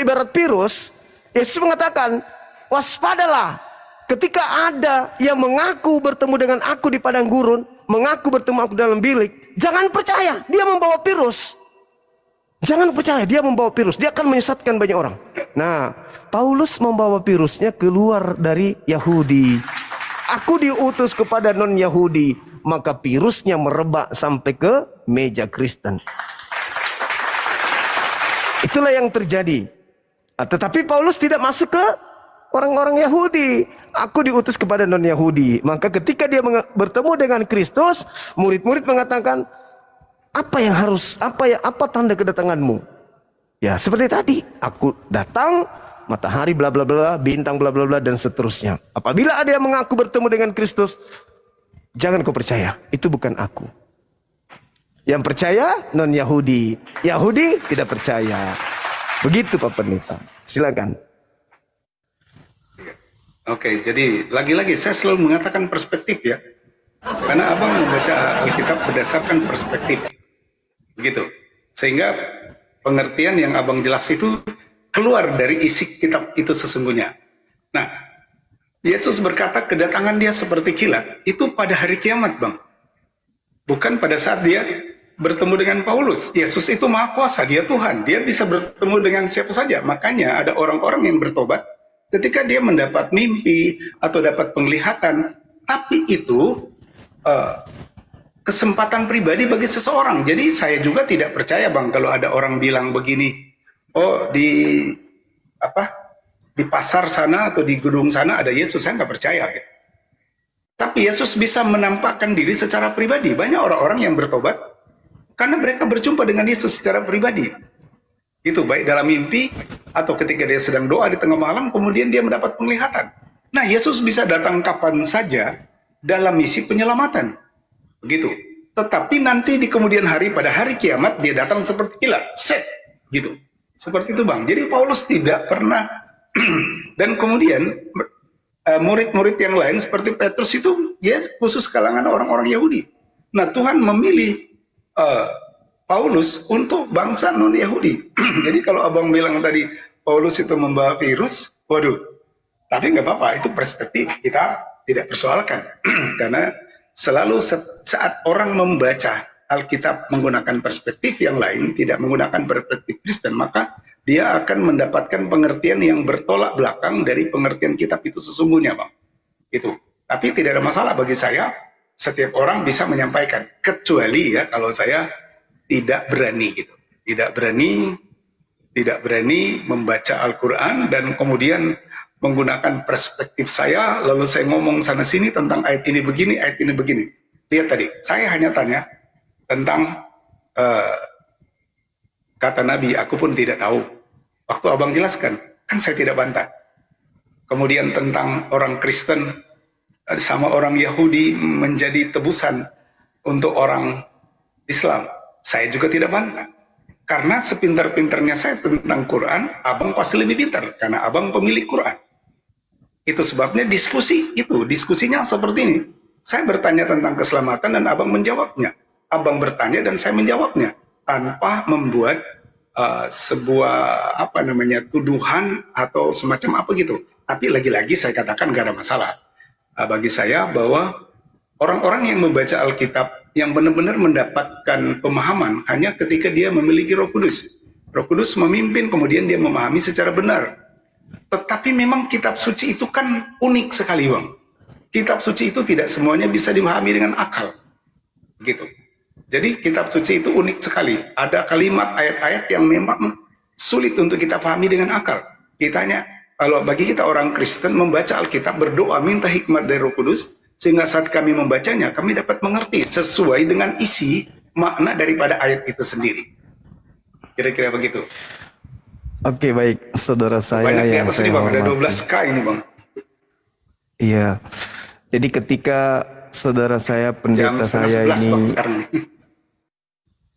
S3: Yesus mengatakan, waspadalah ketika ada yang mengaku bertemu dengan aku di padang gurun, mengaku bertemu aku dalam bilik, jangan percaya, dia membawa virus. Jangan percaya, dia membawa virus, dia akan menyesatkan banyak orang. Nah, Paulus membawa virusnya keluar dari Yahudi. Aku diutus kepada non-Yahudi, maka virusnya merebak sampai ke meja Kristen. Itulah yang terjadi. Tetapi Paulus tidak masuk ke orang-orang Yahudi. Aku diutus kepada non-Yahudi. Maka ketika dia bertemu dengan Kristus, murid-murid mengatakan, apa tanda kedatanganmu? Ya, seperti tadi, aku datang, matahari bla bla bla, bintang bla bla bla, dan seterusnya. Apabila ada yang mengaku bertemu dengan Kristus, jangan kau percaya, itu bukan aku. Yang percaya non-Yahudi, Yahudi tidak percaya. Begitu Pak Pendeta. Silakan.
S2: Oke, jadi lagi-lagi saya selalu mengatakan perspektif ya. Karena abang membaca Alkitab berdasarkan perspektif. Begitu. Sehingga pengertian yang abang jelas itu keluar dari isi kitab itu sesungguhnya. Nah, Yesus berkata kedatangan dia seperti kilat. Itu pada hari kiamat, Bang. Bukan pada saat dia bertemu dengan Paulus. Yesus itu maha kuasa, dia Tuhan. Dia bisa bertemu dengan siapa saja. Makanya ada orang-orang yang bertobat ketika dia mendapat mimpi atau dapat penglihatan. Tapi itu kesempatan pribadi bagi seseorang. Jadi saya juga tidak percaya, Bang, kalau ada orang bilang begini, oh di pasar sana atau di gedung sana ada Yesus, saya nggak percaya. Gitu. Tapi Yesus bisa menampakkan diri secara pribadi. Banyak orang-orang yang bertobat karena mereka berjumpa dengan Yesus secara pribadi. Itu baik dalam mimpi atau ketika dia sedang doa di tengah malam, kemudian dia mendapat penglihatan. Nah, Yesus bisa datang kapan saja dalam misi penyelamatan. Begitu. Tetapi nanti di kemudian hari, pada hari kiamat, dia datang seperti kilat. Set. Gitu. Seperti itu, Bang. Jadi Paulus tidak pernah. Dan kemudian murid-murid yang lain seperti Petrus itu, ya khusus kalangan orang-orang Yahudi. Nah, Tuhan memilih Paulus untuk bangsa non-Yahudi. Jadi kalau abang bilang tadi Paulus itu membawa virus, waduh. Tapi nggak apa-apa, itu perspektif, kita tidak persoalkan. Karena selalu saat orang membaca Alkitab menggunakan perspektif yang lain, tidak menggunakan perspektif Kristen, maka dia akan mendapatkan pengertian yang bertolak belakang dari pengertian kitab itu sesungguhnya, Bang. Itu. Tapi tidak ada masalah bagi saya, setiap orang bisa menyampaikan. Kecuali ya kalau saya tidak berani gitu. Tidak berani membaca Al-Quran dan kemudian menggunakan perspektif saya, lalu saya ngomong sana-sini tentang ayat ini begini, ayat ini begini. Lihat tadi, saya hanya tanya tentang kata Nabi, aku pun tidak tahu. Waktu abang jelaskan, kan saya tidak bantah. Kemudian tentang orang Kristen sama orang Yahudi menjadi tebusan untuk orang Islam, saya juga tidak bantah. Karena sepintar-pintarnya saya tentang Quran, abang pasti lebih pintar, karena abang pemilik Quran. Itu sebabnya diskusinya seperti ini. Saya bertanya tentang keselamatan dan abang menjawabnya. Abang bertanya dan saya menjawabnya tanpa membuat sebuah tuduhan atau semacam apa gitu. Tapi lagi-lagi saya katakan gak ada masalah. Bagi saya bahwa orang-orang yang membaca Alkitab yang benar-benar mendapatkan pemahaman hanya ketika dia memiliki Roh Kudus. Roh Kudus memimpin, kemudian dia memahami secara benar. Tetapi memang kitab suci itu kan unik sekali, Bang. Kitab suci itu tidak semuanya bisa dipahami dengan akal. Gitu. Jadi kitab suci itu unik sekali. Ada kalimat ayat-ayat yang memang sulit untuk kita pahami dengan akal. Kalau bagi kita orang Kristen membaca Alkitab, berdoa minta hikmat dari Roh Kudus, sehingga saat kami membacanya kami dapat mengerti sesuai dengan isi makna daripada ayat itu sendiri. Kira-kira begitu.
S3: Oke, baik, saudara saya
S2: Banyak di
S3: yang
S2: atas
S3: saya
S2: ini, Bang. Ada
S3: hormati.
S2: 12K ini, Bang.
S3: Iya. Jadi ketika saudara saya,
S2: Jam
S3: pendeta
S2: setengah
S3: saya
S2: 11, Bang,
S3: ini,
S2: sekarang.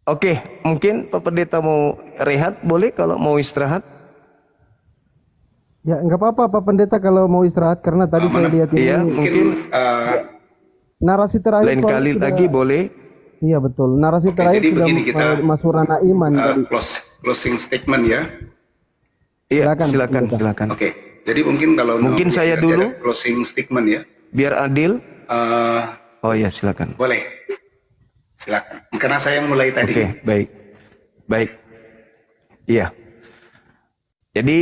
S3: oke, mungkin Pak Pendeta mau rehat, boleh kalau mau istirahat?
S4: Ya nggak apa-apa Pak Pendeta kalau mau istirahat karena tadi saya lihat ini
S3: Iya, mungkin
S4: narasi terakhir
S3: lain
S4: soalnya
S3: kali
S4: sudah-
S3: lagi boleh.
S4: Iya betul. Narasi terakhir
S2: jadi
S4: sudah
S2: begini, kita-
S4: Mas Surana Iman tadi.
S2: closing statement ya.
S3: Iya,
S4: Silakan,
S3: silakan,
S4: Pendeta.
S3: silakan.
S2: Oke, jadi mungkin kalau
S3: Mungkin saya
S2: ada
S3: dulu.
S2: closing statement ya.
S3: Biar adil.
S2: Eh,
S3: Oh iya, silakan.
S2: boleh, silakan. Karena saya yang mulai tadi.
S3: Oke, baik. Baik. Iya. Jadi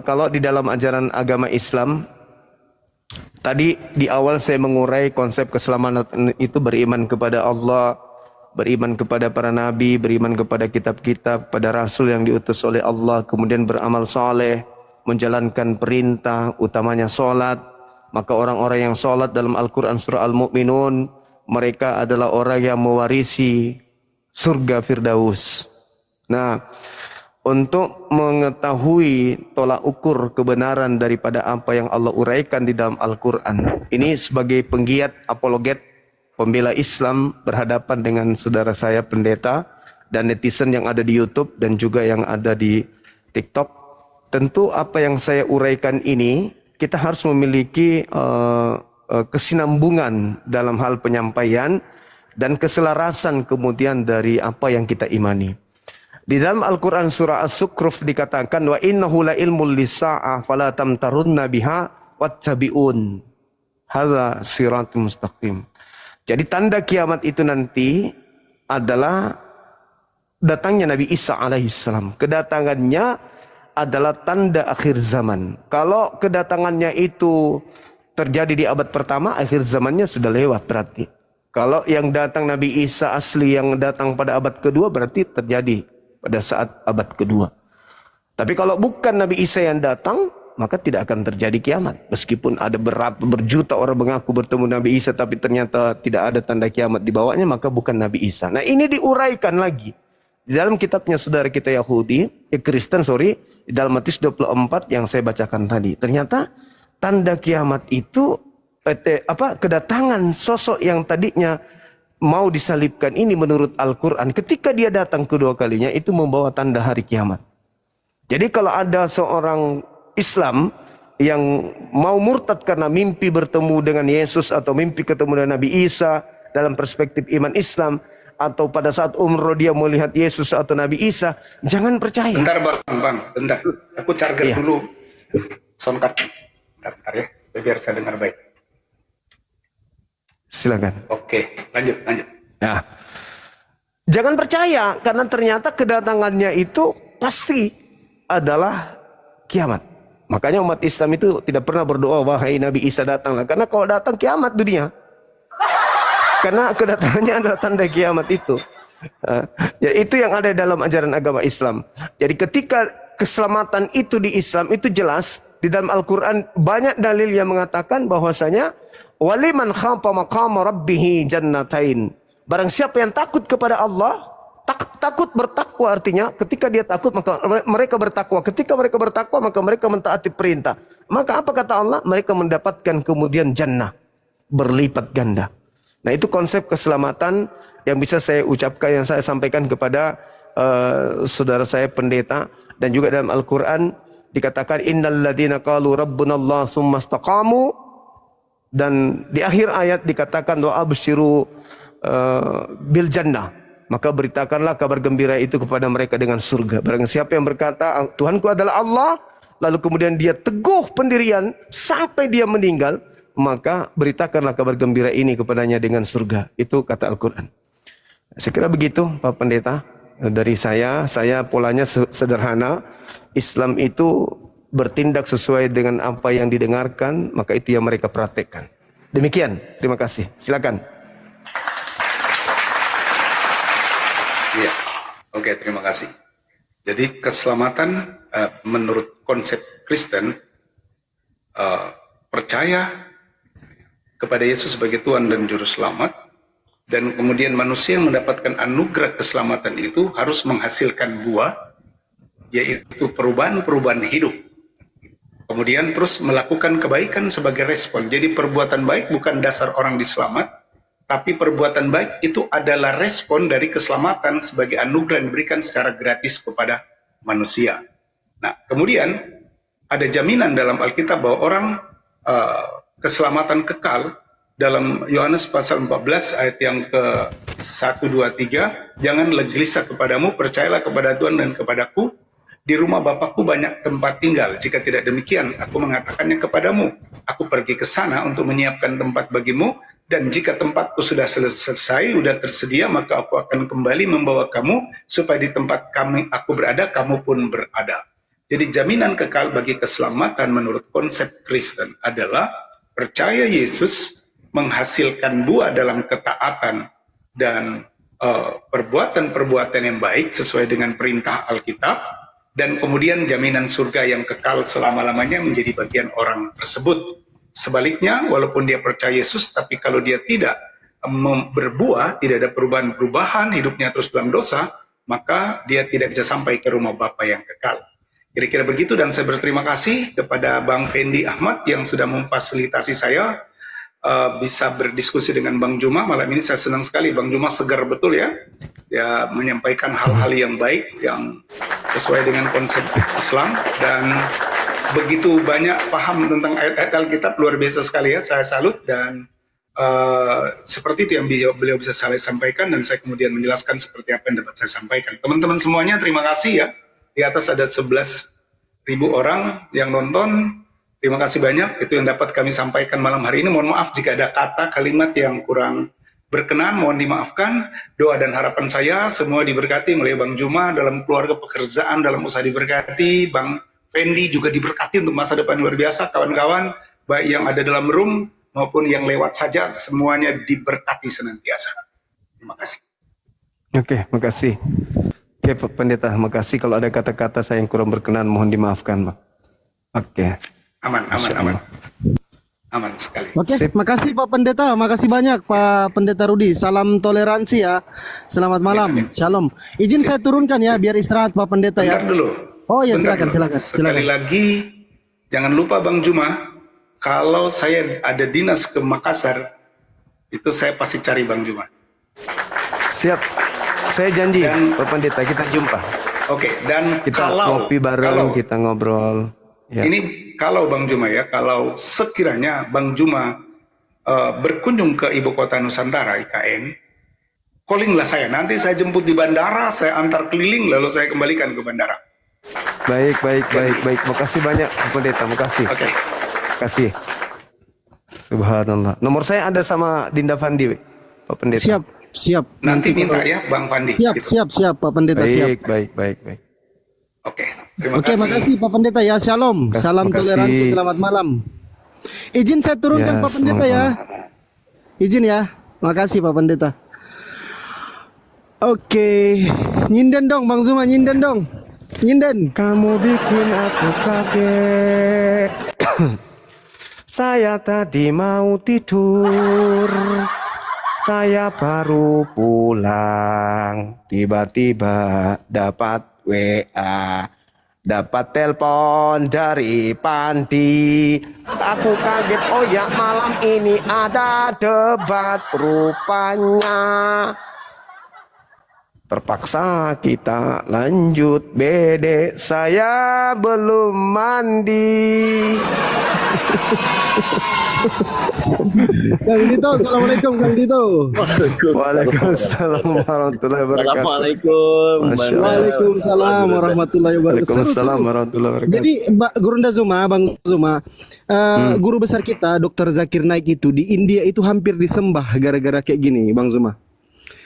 S3: kalau di dalam ajaran agama Islam, tadi di awal saya mengurai konsep keselamatan itu beriman kepada Allah, beriman kepada para nabi, beriman kepada kitab-kitab, pada rasul yang diutus oleh Allah, kemudian beramal soleh, menjalankan perintah, utamanya solat. Maka orang-orang yang solat dalam Al-Quran surah Al-Mu'minun, mereka adalah orang yang mewarisi surga Firdaus. Nah, untuk mengetahui tolak ukur kebenaran daripada apa yang Allah uraikan di dalam Al-Quran, ini sebagai penggiat apologet pembela Islam berhadapan dengan saudara saya pendeta dan netizen yang ada di YouTube dan juga yang ada di TikTok. Tentu apa yang saya uraikan ini kita harus memiliki kesinambungan dalam hal penyampaian dan keselarasan kemudian dari apa yang kita imani. Di dalam Al-Quran surah As-Sukruf dikatakan wa innahu la ilmul lisa'ah fala tamtarunna biha wattabi'un. Hadza siratul mustaqim. Jadi tanda kiamat itu nanti adalah datangnya Nabi Isa alaihissalam. Kedatangannya adalah tanda akhir zaman. Kalau kedatangannya itu terjadi di abad pertama, akhir zamannya sudah lewat berarti. Kalau yang datang Nabi Isa asli yang datang pada abad kedua berarti terjadi pada saat abad kedua. Tapi kalau bukan Nabi Isa yang datang, maka tidak akan terjadi kiamat. Meskipun ada berjuta orang mengaku bertemu Nabi Isa, tapi ternyata tidak ada tanda kiamat di bawahnya, maka bukan Nabi Isa. Nah ini diuraikan lagi. Di dalam kitabnya saudara kita Kristen, di dalam Matius 24 yang saya bacakan tadi. Ternyata tanda kiamat itu, kedatangan sosok yang tadinya mau disalibkan ini menurut Al-Quran, ketika dia datang kedua kalinya itu membawa tanda hari kiamat. Jadi kalau ada seorang Islam yang mau murtad karena mimpi bertemu dengan Yesus atau mimpi ketemu dengan Nabi Isa dalam perspektif iman Islam, atau pada saat umroh dia melihat Yesus atau Nabi Isa, jangan percaya.
S2: Bentar bentar. Aku charger dulu soundcard. Bentar ya, biar saya dengar baik.
S3: Silakan.
S2: Oke, lanjut.
S3: Nah, jangan percaya karena ternyata kedatangannya itu pasti adalah kiamat. Makanya umat Islam itu tidak pernah berdoa wahai Nabi Isa datanglah, karena kalau datang kiamat dunia. Karena kedatangannya adalah tanda kiamat itu. Ya, itu yang ada dalam ajaran agama Islam. Jadi ketika keselamatan itu di Islam itu jelas di dalam Al-Quran, banyak dalil yang mengatakan bahwasanya waliman khafa maqama rabbih jannatain. Barang siapa yang takut kepada Allah, takut bertakwa, artinya ketika dia takut maka mereka bertakwa. Ketika mereka bertakwa maka mereka mentaati perintah. Maka apa kata Allah? Mereka mendapatkan kemudian jannah berlipat ganda. Nah itu konsep keselamatan yang bisa saya ucapkan, yang saya sampaikan kepada saudara saya pendeta. Dan juga dalam Al-Quran dikatakan innal ladzina qalu rabbunallah tsumma istaqamu, dan di akhir ayat dikatakan wa absyiru bil jannah, maka beritakanlah kabar gembira itu kepada mereka dengan surga. Barang siapa yang berkata Tuhanku adalah Allah, lalu kemudian dia teguh pendirian sampai dia meninggal, maka beritakanlah kabar gembira ini kepadanya dengan surga. Itu kata Al-Quran. Saya kira begitu Pak Pendeta. Dari saya polanya sederhana. Islam itu bertindak sesuai dengan apa yang didengarkan, maka itu yang mereka praktekkan. Demikian, terima kasih. Silakan.
S2: Iya, oke, terima kasih. Jadi keselamatan menurut konsep Kristen, percaya kepada Yesus sebagai Tuhan dan Juru Selamat, dan kemudian manusia yang mendapatkan anugerah keselamatan itu harus menghasilkan buah, yaitu perubahan-perubahan hidup. Kemudian terus melakukan kebaikan sebagai respon. Jadi perbuatan baik bukan dasar orang diselamat, tapi perbuatan baik itu adalah respon dari keselamatan sebagai anugerah yang diberikan secara gratis kepada manusia. Nah, kemudian ada jaminan dalam Alkitab bahwa orang keselamatan kekal dalam Yohanes pasal 14 ayat yang ke-1, 2, 3. Janganlah gelisah kepadamu, percayalah kepada Tuhan dan kepadaku. Di rumah Bapakku banyak tempat tinggal. Jika tidak demikian, aku mengatakannya kepadamu. Aku pergi ke sana untuk menyiapkan tempat bagimu. Dan jika tempatku sudah selesai, sudah tersedia, maka aku akan kembali membawa kamu, supaya di tempat aku berada, kamu pun berada. Jadi jaminan kekal bagi keselamatan menurut konsep Kristen adalah percaya Yesus, menghasilkan buah dalam ketaatan dan perbuatan-perbuatan yang baik sesuai dengan perintah Alkitab, dan kemudian jaminan surga yang kekal selama-lamanya menjadi bagian orang tersebut. Sebaliknya, walaupun dia percaya Yesus, tapi kalau dia tidak berbuah, tidak ada perubahan-perubahan, hidupnya terus dalam dosa, maka dia tidak bisa sampai ke rumah Bapa yang kekal. Kira-kira begitu, dan saya berterima kasih kepada Bang Fendi Ahmad yang sudah memfasilitasi saya bisa berdiskusi dengan Bang Juma. Malam ini saya senang sekali, Bang Juma segar betul ya. Dia menyampaikan hal-hal yang baik, yang sesuai dengan konsep Islam, dan begitu banyak paham tentang ayat-ayat Alkitab, luar biasa sekali ya, saya salut. Dan seperti itu yang beliau bisa saya sampaikan, dan saya kemudian menjelaskan seperti apa yang dapat saya sampaikan. Teman-teman semuanya terima kasih ya. Di atas ada 11.000 orang yang nonton. Terima kasih banyak, itu yang dapat kami sampaikan malam hari ini. Mohon maaf jika ada kata, kalimat yang kurang berkenan, mohon dimaafkan. Doa dan harapan saya semua diberkati oleh Bang Juma dalam keluarga, pekerjaan, dalam usaha diberkati. Bang Fendi juga diberkati untuk masa depan luar biasa. Kawan-kawan, baik yang ada dalam room maupun yang lewat saja, semuanya diberkati senantiasa. Terima kasih.
S3: Oke, makasih. Oke, Pak Pendeta, makasih. Kalau ada kata-kata saya yang kurang berkenan, mohon dimaafkan, Pak. Oke.
S2: Aman sekali.
S4: Oke, makasih Pak Pendeta, makasih banyak Pak Pendeta Rudi. Salam toleransi ya. Selamat malam, shalom. Izin saya turunkan ya, biar istirahat Pak Pendeta ya.
S2: Bentar dulu.
S4: Oh ya, silakan.
S2: Sekali lagi, jangan lupa Bang Juma, kalau saya ada dinas ke Makassar, itu saya pasti cari Bang Juma.
S3: Siap, saya janji Pak Pendeta, kita jumpa.
S2: Oke, dan
S3: kita ngopi bareng, kita ngobrol. Ya.
S2: Ini kalau Bang Juma ya, kalau sekiranya Bang Juma berkunjung ke ibu kota Nusantara IKN, callinglah saya. Nanti saya jemput di bandara, saya antar keliling, lalu saya kembalikan ke bandara.
S3: Baik. Makasih banyak, Pak Pendeta. Makasih.
S2: Oke.
S3: Makasih. Subhanallah. Nomor saya ada sama Dinda Fandi, Pak Pendeta.
S4: Siap.
S2: Nanti minta ya, Bang Fandi.
S4: Siap, Pak Pendeta.
S3: Baik.
S2: Oke, terima kasih.
S4: Makasih Pak Pendeta ya, shalom. Salam toleransi, selamat malam. Izin saya turunkan Pak Pendeta ya. Izin ya. Makasih Pak Pendeta. Oke. Nyinden dong Bang Zuma, nyinden dong. Nyinden.
S3: Kamu bikin aku kaget. Saya tadi mau tidur. Saya baru pulang. Tiba-tiba dapat WA, dapat telepon dari Pandi. Aku kaget, oh ya malam ini ada debat rupanya. Terpaksa kita lanjut bede, saya belum mandi.
S4: Kang Dito, assalamualaikum Kang Dito.
S3: Waalaikumsalam warahmatullahi wabarakatuh.
S5: Assalamualaikum.
S3: Masya Allah.
S4: Waalaikumsalam warahmatullahi wabarakatuh.
S3: Waalaikumsalam warahmatullahi wabarakatuh.
S4: Jadi Gurunda Zuma, Bang Zuma, guru besar kita Dr. Zakir Naik itu di India itu hampir disembah gara-gara kayak gini, Bang Zuma.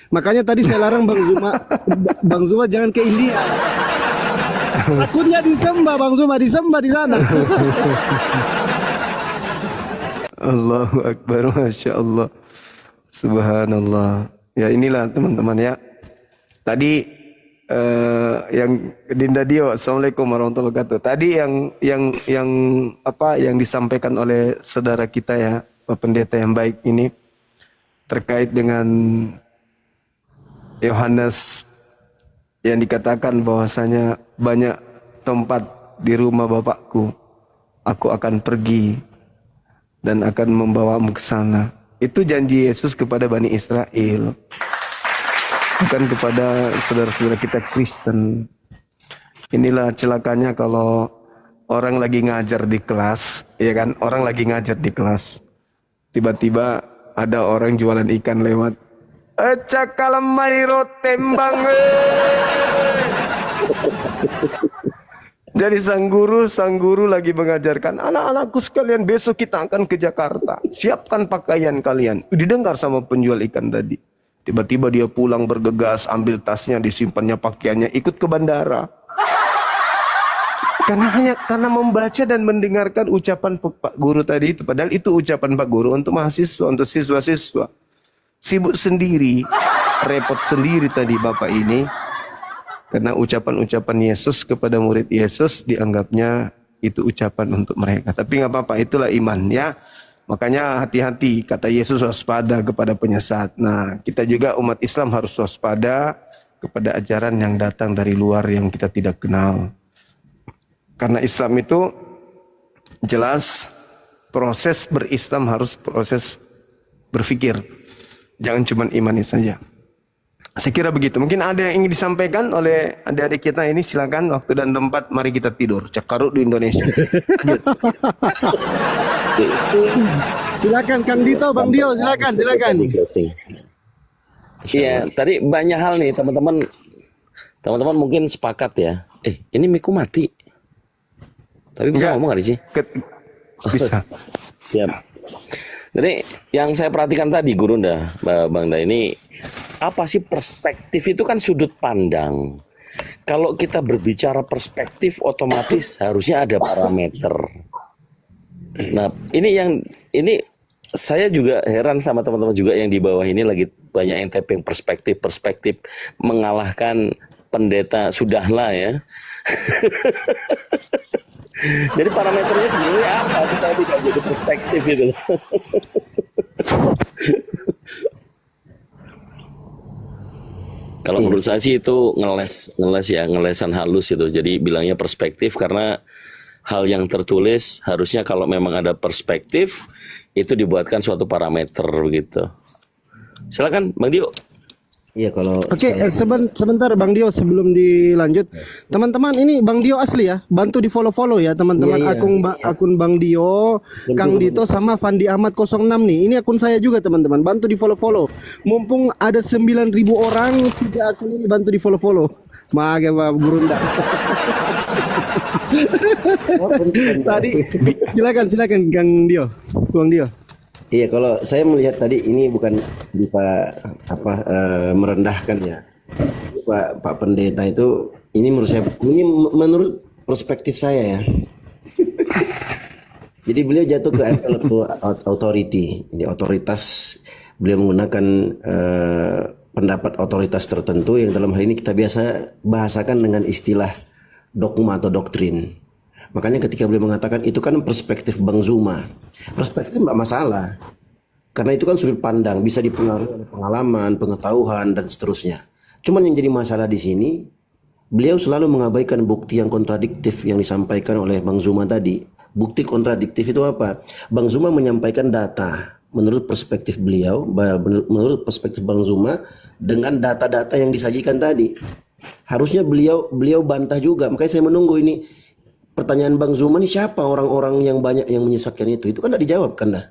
S4: Makanya tadi saya larang Bang Zuma jangan ke India. Takutnya disembah Bang Zuma, disembah di sana.
S3: Allahu Akbar, Masya Allah, Subhanallah. Ya inilah teman-teman ya. Tadi yang Dinda Dio, Assalamualaikum warahmatullahi wabarakatuh. Tadi yang disampaikan oleh saudara kita ya, Pak Pendeta yang baik ini terkait dengan Yohanes yang dikatakan bahwasanya banyak tempat di rumah Bapakku, aku akan pergi dan akan membawamu ke sana. Itu janji Yesus kepada Bani Israel, bukan kepada saudara-saudara kita Kristen. Inilah celakanya kalau orang lagi ngajar di kelas, ya kan? Orang lagi ngajar di kelas, tiba-tiba ada orang jualan ikan lewat. Cakalamai tembang. Jadi sang guru lagi mengajarkan, anak-anakku sekalian, besok kita akan ke Jakarta. Siapkan pakaian kalian. Didengar sama penjual ikan tadi. Tiba-tiba dia pulang bergegas, ambil tasnya, disimpannya pakaiannya, ikut ke bandara. Karena membaca dan mendengarkan ucapan Pak Guru tadi itu. Padahal itu ucapan Pak Guru untuk mahasiswa, untuk siswa-siswa. Sibuk sendiri, repot sendiri tadi Bapak ini. Karena ucapan-ucapan Yesus kepada murid Yesus dianggapnya itu ucapan untuk mereka. Tapi nggak apa-apa, itulah iman ya. Makanya hati-hati, kata Yesus, waspada kepada penyesat. Nah, kita juga umat Islam harus waspada kepada ajaran yang datang dari luar yang kita tidak kenal. Karena Islam itu jelas proses berislam harus proses berpikir. Jangan cuma imani saja. Saya kira begitu. Mungkin ada yang ingin disampaikan oleh adik-adik kita ini. Silakan, waktu dan tempat. Mari kita tidur. Cakaruk di Indonesia.
S4: Silakan Kang Dito, Bang Dio, silakan.
S5: Iya, tadi banyak hal nih teman-teman. Teman-teman mungkin sepakat ya. Ini miku mati. Tapi bisa ngomong nggak sih?
S3: Bisa.
S5: Siap. Jadi yang saya perhatikan tadi Gurunda, Bang Da, ini apa sih perspektif itu kan sudut pandang. Kalau kita berbicara perspektif otomatis harusnya ada parameter. Nah, ini saya juga heran sama teman-teman juga yang di bawah ini lagi banyak yang tapping perspektif mengalahkan pendeta sudahlah ya. Jadi parameternya sebenarnya apa? Kita tidak jadi perspektif itu. Kalau menurut saya sih itu ngelesan halus itu. Jadi bilangnya perspektif karena hal yang tertulis harusnya kalau memang ada perspektif itu dibuatkan suatu parameter begitu. Silakan Bang Dio.
S4: Iya kalau sebentar Bang Dio sebelum dilanjut. Teman-teman ini Bang Dio asli ya. Bantu di follow ya teman-teman. Akun Bang Dio, Kang Dito sama Fandi Ahmad 06 nih. Ini akun saya juga teman-teman. Bantu di follow. Mumpung ada 9.000 orang tidak akun ini, bantu di follow. Maaf Pak Gurunda. Tadi silakan Kang Dio. Bang Dio.
S6: Iya, kalau saya melihat tadi ini bukan merendahkan ya. Pak Pendeta itu ini menurut perspektif saya ya. Jadi beliau jatuh ke authority, jadi otoritas. Beliau menggunakan pendapat otoritas tertentu yang dalam hal ini kita biasa bahasakan dengan istilah dogma atau doktrin. Makanya ketika beliau mengatakan itu kan perspektif Bang Zuma, perspektif nggak masalah, karena itu kan sudut pandang, bisa dipengaruhi oleh pengalaman, pengetahuan dan seterusnya. Cuman yang jadi masalah di sini, beliau selalu mengabaikan bukti yang kontradiktif yang disampaikan oleh Bang Zuma tadi. Bukti kontradiktif itu apa? Bang Zuma menyampaikan data, menurut perspektif beliau, menurut perspektif Bang Zuma dengan data-data yang disajikan tadi. Harusnya beliau bantah juga. Makanya saya menunggu ini pertanyaan Bang Zuma ini, siapa orang-orang yang banyak yang menyesatkan itu? Itu kan nggak dijawab kan dah?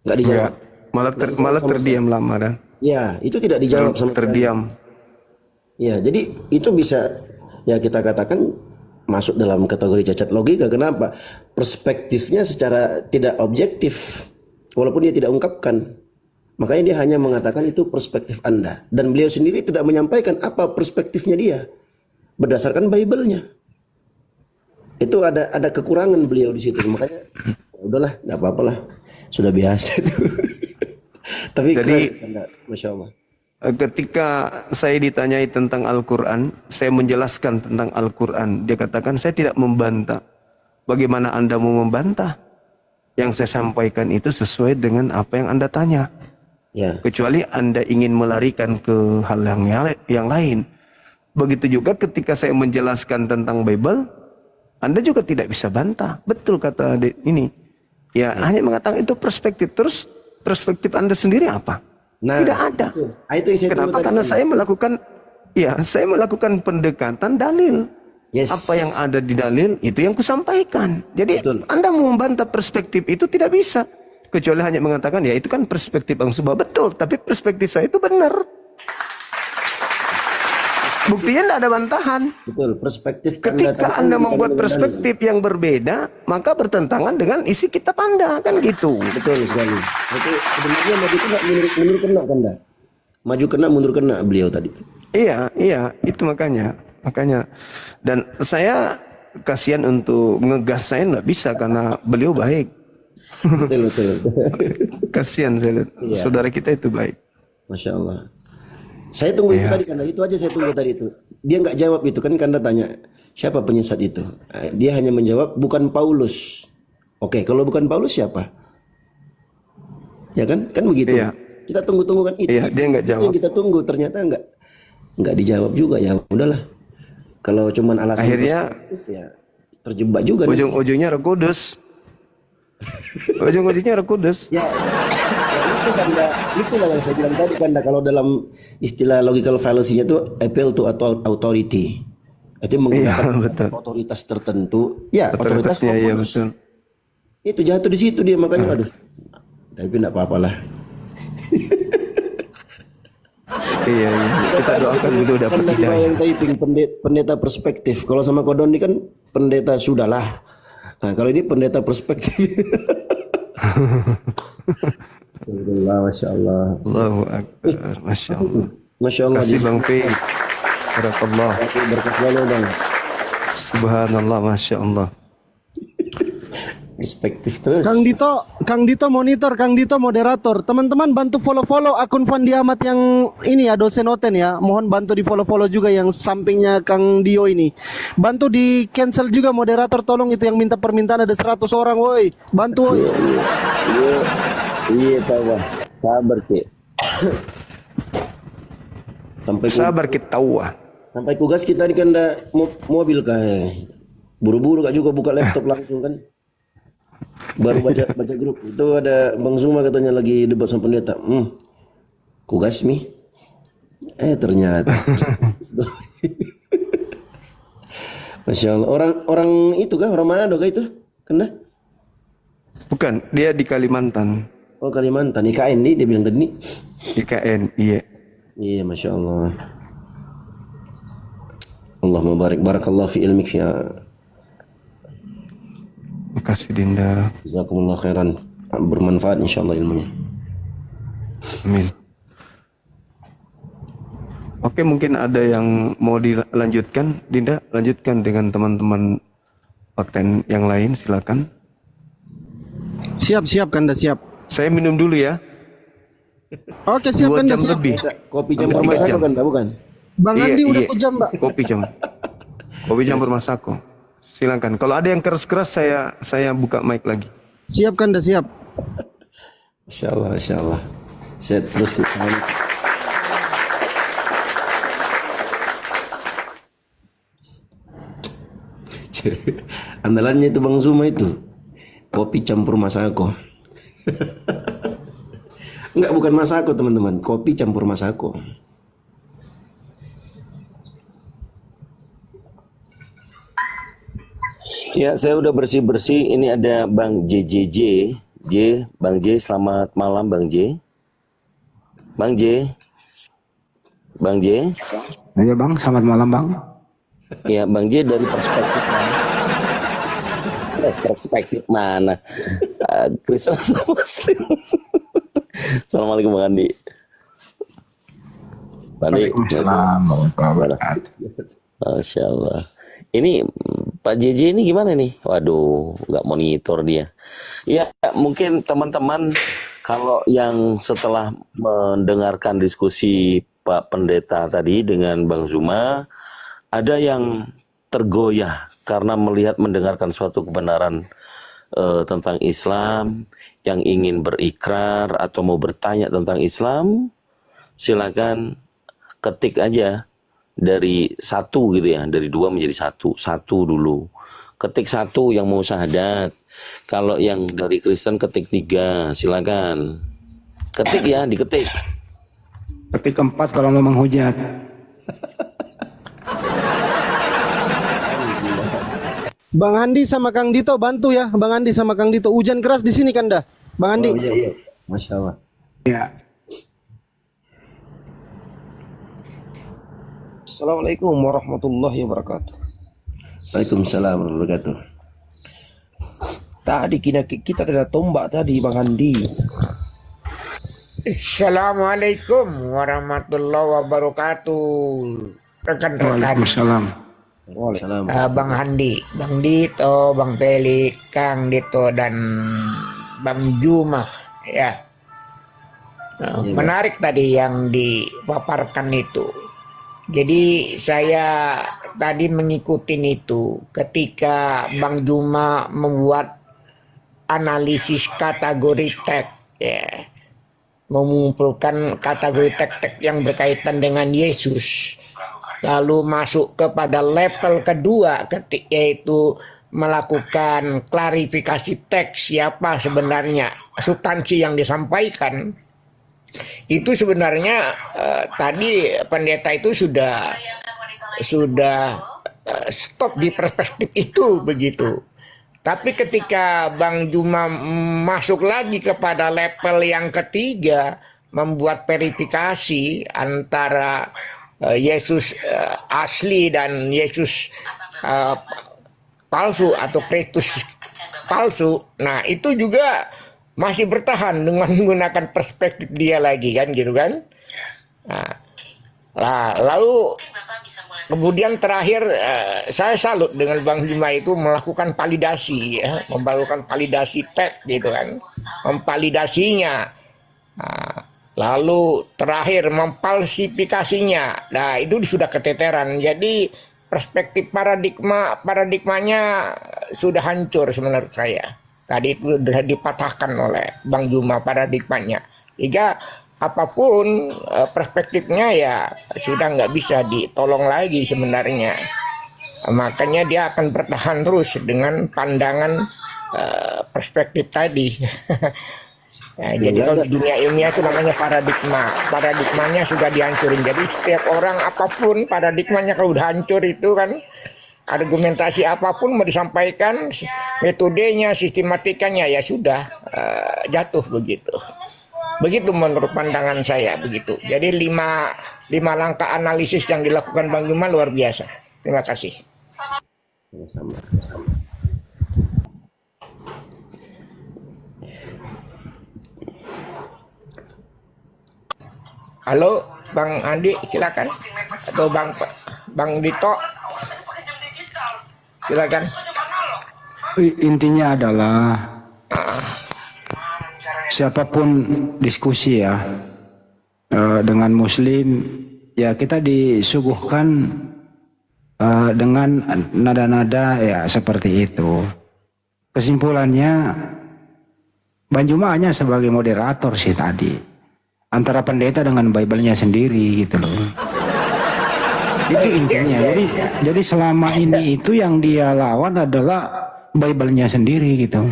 S6: Nggak dijawab.
S3: Ya, malah terdiam lama dan.
S6: Ya, itu tidak dijawab sama
S3: terdiam.
S6: Ya, jadi itu bisa ya kita katakan masuk dalam kategori cacat logika. Kenapa? Perspektifnya secara tidak objektif, walaupun dia tidak ungkapkan. Makanya dia hanya mengatakan itu perspektif Anda. Dan beliau sendiri tidak menyampaikan apa perspektifnya dia berdasarkan Bible-nya. Itu ada kekurangan beliau di situ. Makanya udahlah, nggak apa-apalah, sudah biasa itu. Tapi
S3: jadi,
S6: keren, Masya Allah.
S3: Ketika saya ditanyai tentang Al-Quran, saya menjelaskan tentang Al-Quran. Dia katakan, saya tidak membantah. Bagaimana Anda mau membantah? Yang saya sampaikan itu sesuai dengan apa yang Anda tanya.
S6: Ya.
S3: Kecuali Anda ingin melarikan ke hal yang lain. Begitu juga ketika saya menjelaskan tentang Bible, Anda juga tidak bisa bantah. Betul kata ini. Ya, hanya mengatakan itu perspektif. Terus perspektif Anda sendiri apa?
S6: Nah,
S3: tidak ada.
S6: Itu yang saya
S3: kenapa? Karena saya melakukan pendekatan dalil.
S6: Yes.
S3: Apa yang ada di dalil itu yang kusampaikan. Jadi
S6: betul.
S3: Anda mau membantah perspektif itu tidak bisa. Kecuali hanya mengatakan ya itu kan perspektif Bang Subah. Betul, tapi perspektif saya itu benar. Buktinya tidak ada bantahan.
S6: Betul, perspektif
S3: ketika Anda membuat perspektif yang berbeda, maka bertentangan dengan isi kitab Anda, kan gitu.
S6: Betul sekali. Itu sebenarnya maju kena mundur kena kan dah. Maju kena mundur kena beliau tadi.
S3: Iya, itu makanya. Dan saya kasihan untuk ngegas saya nggak bisa karena beliau baik.
S6: Betul.
S3: Kasihan saya lihat.
S6: Iya.
S3: Saudara kita itu baik.
S6: Masya Allah. Saya tunggu itu tadi Kanda, itu aja saya tunggu tadi itu. Dia nggak jawab itu kan, Kanda tanya siapa penyesat itu. Dia hanya menjawab bukan Paulus. Oke, kalau bukan Paulus siapa? Ya kan begitu.
S3: Iya.
S6: Kita tunggu kan itu.
S3: Iya, dia nggak jawab.
S6: Yang kita tunggu ternyata nggak dijawab juga, ya udahlah. Kalau cuman alasan
S3: akhirnya
S6: ya terjebak juga.
S3: Ujung-ujungnya Roh Kudus. Ujung-ujungnya Roh Kudus.
S6: Ya, itu Kanda, itulah yang saya bilang tadi Kanda, kalau dalam istilah logical fallacy-nya itu appeal to authority. Itu menggunakan otoritas tertentu. Ya, otoritasnya ya betul. Itu jatuh di situ dia, makanya aduh. Tapi enggak apa-apalah.
S3: Iya. Kita doakan dulu dapat hidayah.
S6: Yang typing pendeta perspektif. Kalau sama Kodon ini kan pendeta sudahlah. Nah, kalau ini pendeta perspektif. Alhamdulillah, Masya Allah.
S3: Allahu Akbar, Masya Allah.
S6: Masya Allah.
S3: Kasih Bang P. Barakallah.
S6: Berkah selalu Bang.
S3: Subhanallah, Masya Allah.
S6: Perspektif terus.
S4: Kang Dito monitor, Kang Dito moderator. Teman-teman bantu follow akun Fandi Ahmad yang ini ya, dosen Oten ya. Mohon bantu di follow juga yang sampingnya Kang Dio ini. Bantu di cancel juga moderator, tolong itu yang minta permintaan ada 100 orang woi. Bantu woi.
S6: Iya tahu. Sabar Cik.
S3: Sabar kita tahu.
S6: Sampai kugas kita ini kan ada mobil kayak. Buru-buru kak juga buka laptop langsung kan. Baru baca grup itu ada Bang Zuma katanya lagi debat sama pendeta. Kugas mi. Ternyata. Masya Allah. Orang itu kah? Orang mana kah itu? Kena?
S3: Bukan, dia di Kalimantan.
S6: Oh Kalimantan, IKN nih dia bilang tadi nih.
S3: IKN, iya.
S6: Iya, Masya Allah. Allahumma barik, barakallah fi ilmik ya.
S3: Makasih Dinda.
S6: Jazakumullah khairan. Bermanfaat insyaallah ilmunya.
S3: Amin. Oke, mungkin ada yang mau dilanjutkan, Dinda, lanjutkan dengan teman-teman fakten yang lain, silakan.
S4: Siap Kanda, siap.
S3: Saya minum dulu ya.
S4: Oke, siap Kanda, siap.
S3: Lebih.
S6: Kopi campur masako kan, bukan?
S4: Bang Andi udah jam, Mbak.
S3: Kopi campur masako. Silakan. Kalau ada yang keras-keras saya buka mic lagi.
S4: Siap Kanda, siap.
S6: Masya Allah. Saya terus ke sana. Andalannya itu Bang Zuma itu. Kopi campur masako. Enggak, bukan Masako teman-teman. Kopi campur Masako.
S5: Ya, saya udah bersih-bersih. Ini ada Bang JJJ. Bang J, selamat malam Bang J. Bang J. Bang J.
S7: Ya Bang, selamat malam Bang.
S5: Ya, Bang J dari perspektif mana? Kristen atau Muslim? Assalamualaikum Bang Andi. Bang Andi.
S7: Waalaikumsalam warahmatullahi wabarakatuh.
S5: Masya Allah. Ini Pak JJ ini gimana nih? Waduh, nggak monitor dia. Ya, mungkin teman-teman kalau yang setelah mendengarkan diskusi Pak Pendeta tadi dengan Bang Zuma, ada yang tergoyah karena mendengarkan suatu kebenaran tentang Islam, yang ingin berikrar atau mau bertanya tentang Islam, silakan ketik aja dari 1 gitu ya, dari 2 menjadi 1 dulu. Ketik 1 yang mau syahadat. Kalau yang dari Kristen ketik 3, silakan. Ketik ya, diketik.
S7: Ketik 4 kalau mau menghujat.
S4: Bang Andi sama Kang Dito bantu ya, Bang Andi sama Kang Dito. Hujan keras di sini kan dah, Bang Andi.
S6: Oh iya. Masya Allah.
S7: Ya.
S8: Assalamualaikum warahmatullahi wabarakatuh.
S6: Waalaikumsalam warahmatullahi wabarakatuh.
S8: Tadi kita ada tombak tadi Bang Andi.
S9: Assalamualaikum warahmatullahi wabarakatuh. Rekan-rekan.
S7: Waalaikumsalam.
S6: Waalaikumsalam.
S9: Bang Handi, Bang Dito, Bang Pelik, Kang Dito dan Bang Juma ya. Menarik tadi yang dipaparkan itu. Jadi saya tadi mengikuti itu ketika Bang Juma membuat analisis kategori teks ya, mengumpulkan kategori teks yang berkaitan dengan Yesus, lalu masuk kepada level kedua yaitu melakukan klarifikasi teks, siapa sebenarnya substansi yang disampaikan. Itu sebenarnya tadi pendeta itu sudah stop di perspektif itu begitu. Tapi ketika Bang Juma masuk lagi kepada level yang ketiga, membuat verifikasi antara Yesus asli dan Yesus palsu atau Kristus palsu, nah itu juga masih bertahan dengan menggunakan perspektif dia lagi kan gitu kan. Nah, lalu kemudian terakhir saya salut dengan Bang Juma itu melakukan validasi ya, melakukan validasi teks gitu kan, memvalidasinya. Lalu terakhir memfalsifikasinya. Nah, itu sudah keteteran. Jadi perspektif paradigmanya sudah hancur menurut saya. Tadi itu sudah dipatahkan oleh Bang Juma paradigmanya. Jika apapun perspektifnya ya sudah nggak bisa ditolong lagi sebenarnya. Makanya dia akan bertahan terus dengan pandangan perspektif tadi. Ya, jadi kalau di dunia ilmiah itu namanya paradigma. Paradigmanya sudah dihancurin. Jadi setiap orang apapun paradigmanya kalau udah hancur itu kan, argumentasi apapun mau disampaikan, metodenya, sistematikanya ya sudah jatuh begitu. Begitu menurut pandangan saya begitu. Jadi lima langkah analisis yang dilakukan Bang Juma luar biasa. Terima kasih. Halo, Bang Andi, silakan. Atau Bang Dito, silakan.
S7: Intinya adalah siapapun diskusi ya dengan Muslim, ya kita disuguhkan dengan nada-nada ya seperti itu. Kesimpulannya, Bang Juma hanya sebagai moderator sih tadi. Antara pendeta dengan Bible-nya sendiri gitu loh. Itu intinya. Jadi selama ini itu yang dia lawan adalah Bible-nya sendiri gitu.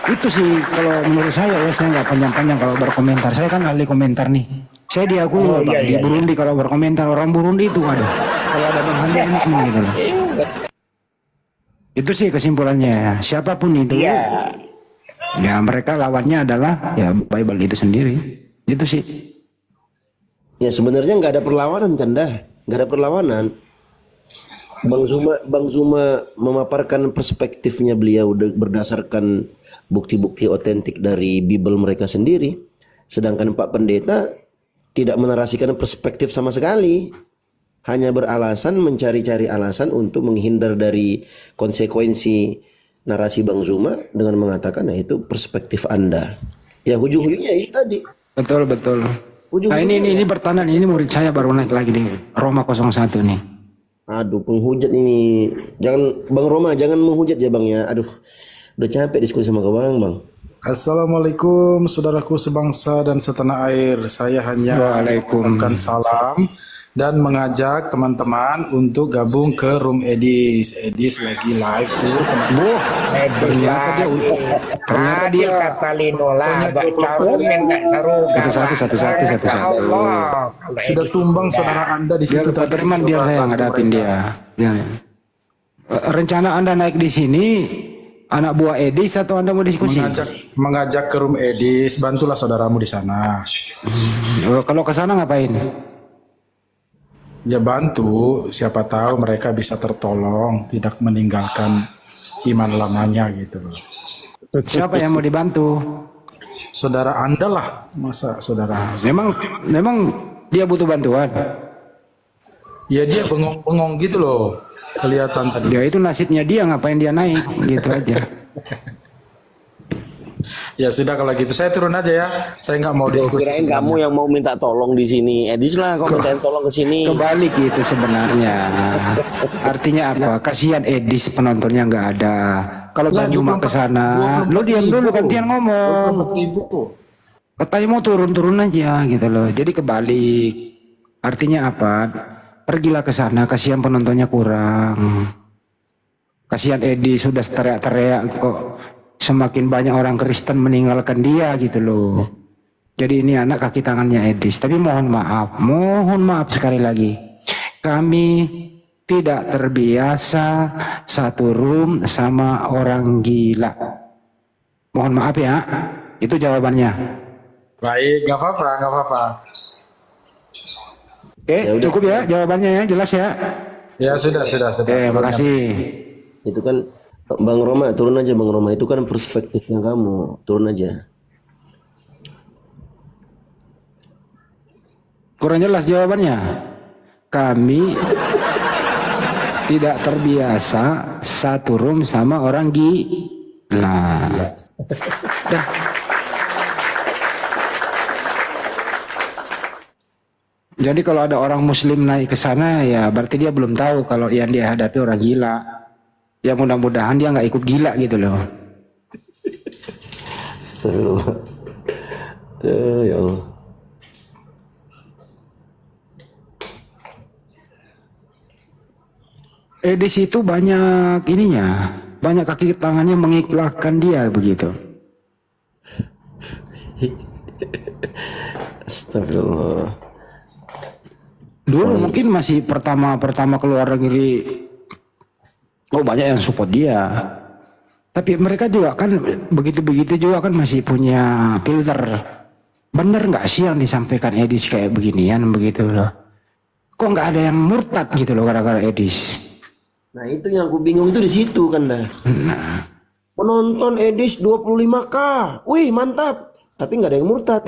S7: Itu sih kalau menurut saya nggak panjang-panjang kalau berkomentar. Saya kan ahli komentar nih. Saya diakui loh Bang, di Burundi kalau berkomentar orang Burundi itu ada. Kalau ada Bang Handi enak nih gitu loh. Itu sih kesimpulannya. Siapapun itu, ya mereka lawannya adalah ya Bible itu sendiri. Itu sih.
S6: Ya sebenarnya nggak ada perlawanan kan dah, nggak ada perlawanan. Bang Zuma memaparkan perspektifnya beliau berdasarkan bukti-bukti otentik dari Bible mereka sendiri, sedangkan Pak Pendeta tidak menarasikan perspektif sama sekali, hanya beralasan mencari-cari alasan untuk menghindar dari konsekuensi narasi Bang Zuma dengan mengatakan nah itu perspektif Anda. Ya ujung-ujungnya itu tadi. Betul.
S7: Nah ini pertanyaan ini murid saya baru naik lagi nih, Roma 01 nih.
S6: Aduh penghujat ini, jangan Bang Roma jangan menghujat ya Bang ya. Aduh udah capek diskusi sama Bang.
S10: Assalamualaikum saudaraku sebangsa dan setanah air. Saya hanya mengucapkan salam dan mengajak teman-teman untuk gabung ke Room Edis. Edis lagi live tuh.
S9: Ternyata dia kata Linola
S7: satu.
S10: Sudah tumbang saudara Anda di situ.
S7: Teman biar saya ngadapin dia. Rencana Anda naik di sini anak buah Edis atau Anda mau diskusi?
S10: Mengajak ke Room Edis, bantulah saudaramu di sana.
S7: Kalau ke sana ngapain?
S10: Ya bantu, siapa tahu mereka bisa tertolong, tidak meninggalkan iman lamanya gitu loh.
S7: Siapa yang mau dibantu?
S10: Saudara Anda lah, masa saudara?
S7: Memang dia butuh bantuan.
S10: Ya dia bengong-bengong gitu loh, kelihatan tadi.
S7: Ya itu nasibnya dia, ngapain dia naik, gitu aja.
S10: Ya sudah kalau gitu saya turun aja ya. Saya nggak mau diskusi.
S5: Kirain kamu yang mau minta tolong di sini. Edis lah kok minta tolong ke sini.
S7: Kebalik gitu sebenarnya. Artinya apa? Kasihan Edis penontonnya nggak ada. Kalau Bang Juma ke sana, lo diam dulu gantian ngomong. Katanya mau turun aja gitu loh. Jadi kebalik. Artinya apa? Pergilah ke sana, kasihan penontonnya kurang. Kasihan Edis sudah teriak-teriak kok. Semakin banyak orang Kristen meninggalkan dia gitu loh. Jadi ini anak kaki tangannya Edis. Tapi mohon maaf sekali lagi. Kami tidak terbiasa satu room sama orang gila. Mohon maaf ya. Itu jawabannya.
S10: Baik, gak apa-apa.
S7: Oke, cukup ya jawabannya ya, jelas ya.
S10: Ya sudah.
S7: Makasih.
S6: Itu kan Bang Roma, turun aja Bang Roma, itu kan perspektifnya kamu, turun aja.
S7: Kurang jelas jawabannya. Kami tidak terbiasa satu room sama orang gila. Dah. Jadi kalau ada orang Muslim naik ke sana ya berarti dia belum tahu kalau yang dia hadapi orang gila. Ya mudah-mudahan dia nggak ikut gila gitu loh.
S6: Astagfirullah. Ya Allah.
S7: Di situ banyak ininya, banyak kaki tangannya mengikhlaskan dia begitu.
S6: Astagfirullah.
S7: Dulu mungkin masih pertama keluar negeri. Oh banyak yang support dia. Tapi mereka juga kan begitu juga kan masih punya filter. Bener nggak sih yang disampaikan Edis kayak beginian begitu loh. Kok nggak ada yang murtad gitu loh gara-gara Edis.
S6: Nah itu yang aku bingung itu di situ kan dah. Nah. Penonton Edis 25k. Wih mantap. Tapi nggak ada yang murtad.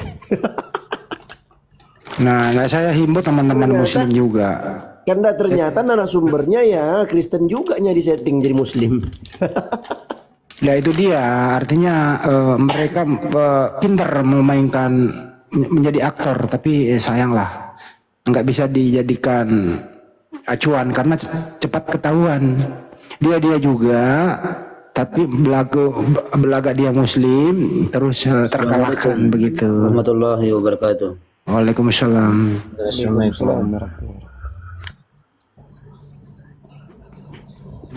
S7: Nah saya himbau teman-teman Muslim juga.
S6: Karena ternyata narasumbernya ya Kristen juga nya di setting jadi Muslim.
S7: Ya itu dia, artinya mereka pintar memainkan menjadi aktor, tapi sayanglah nggak bisa dijadikan acuan karena cepat ketahuan. Dia juga, tapi belaga dia Muslim terus terkalahkan begitu.
S11: Warahmatullahi wabarakatuh.
S7: Waalaikumsalam.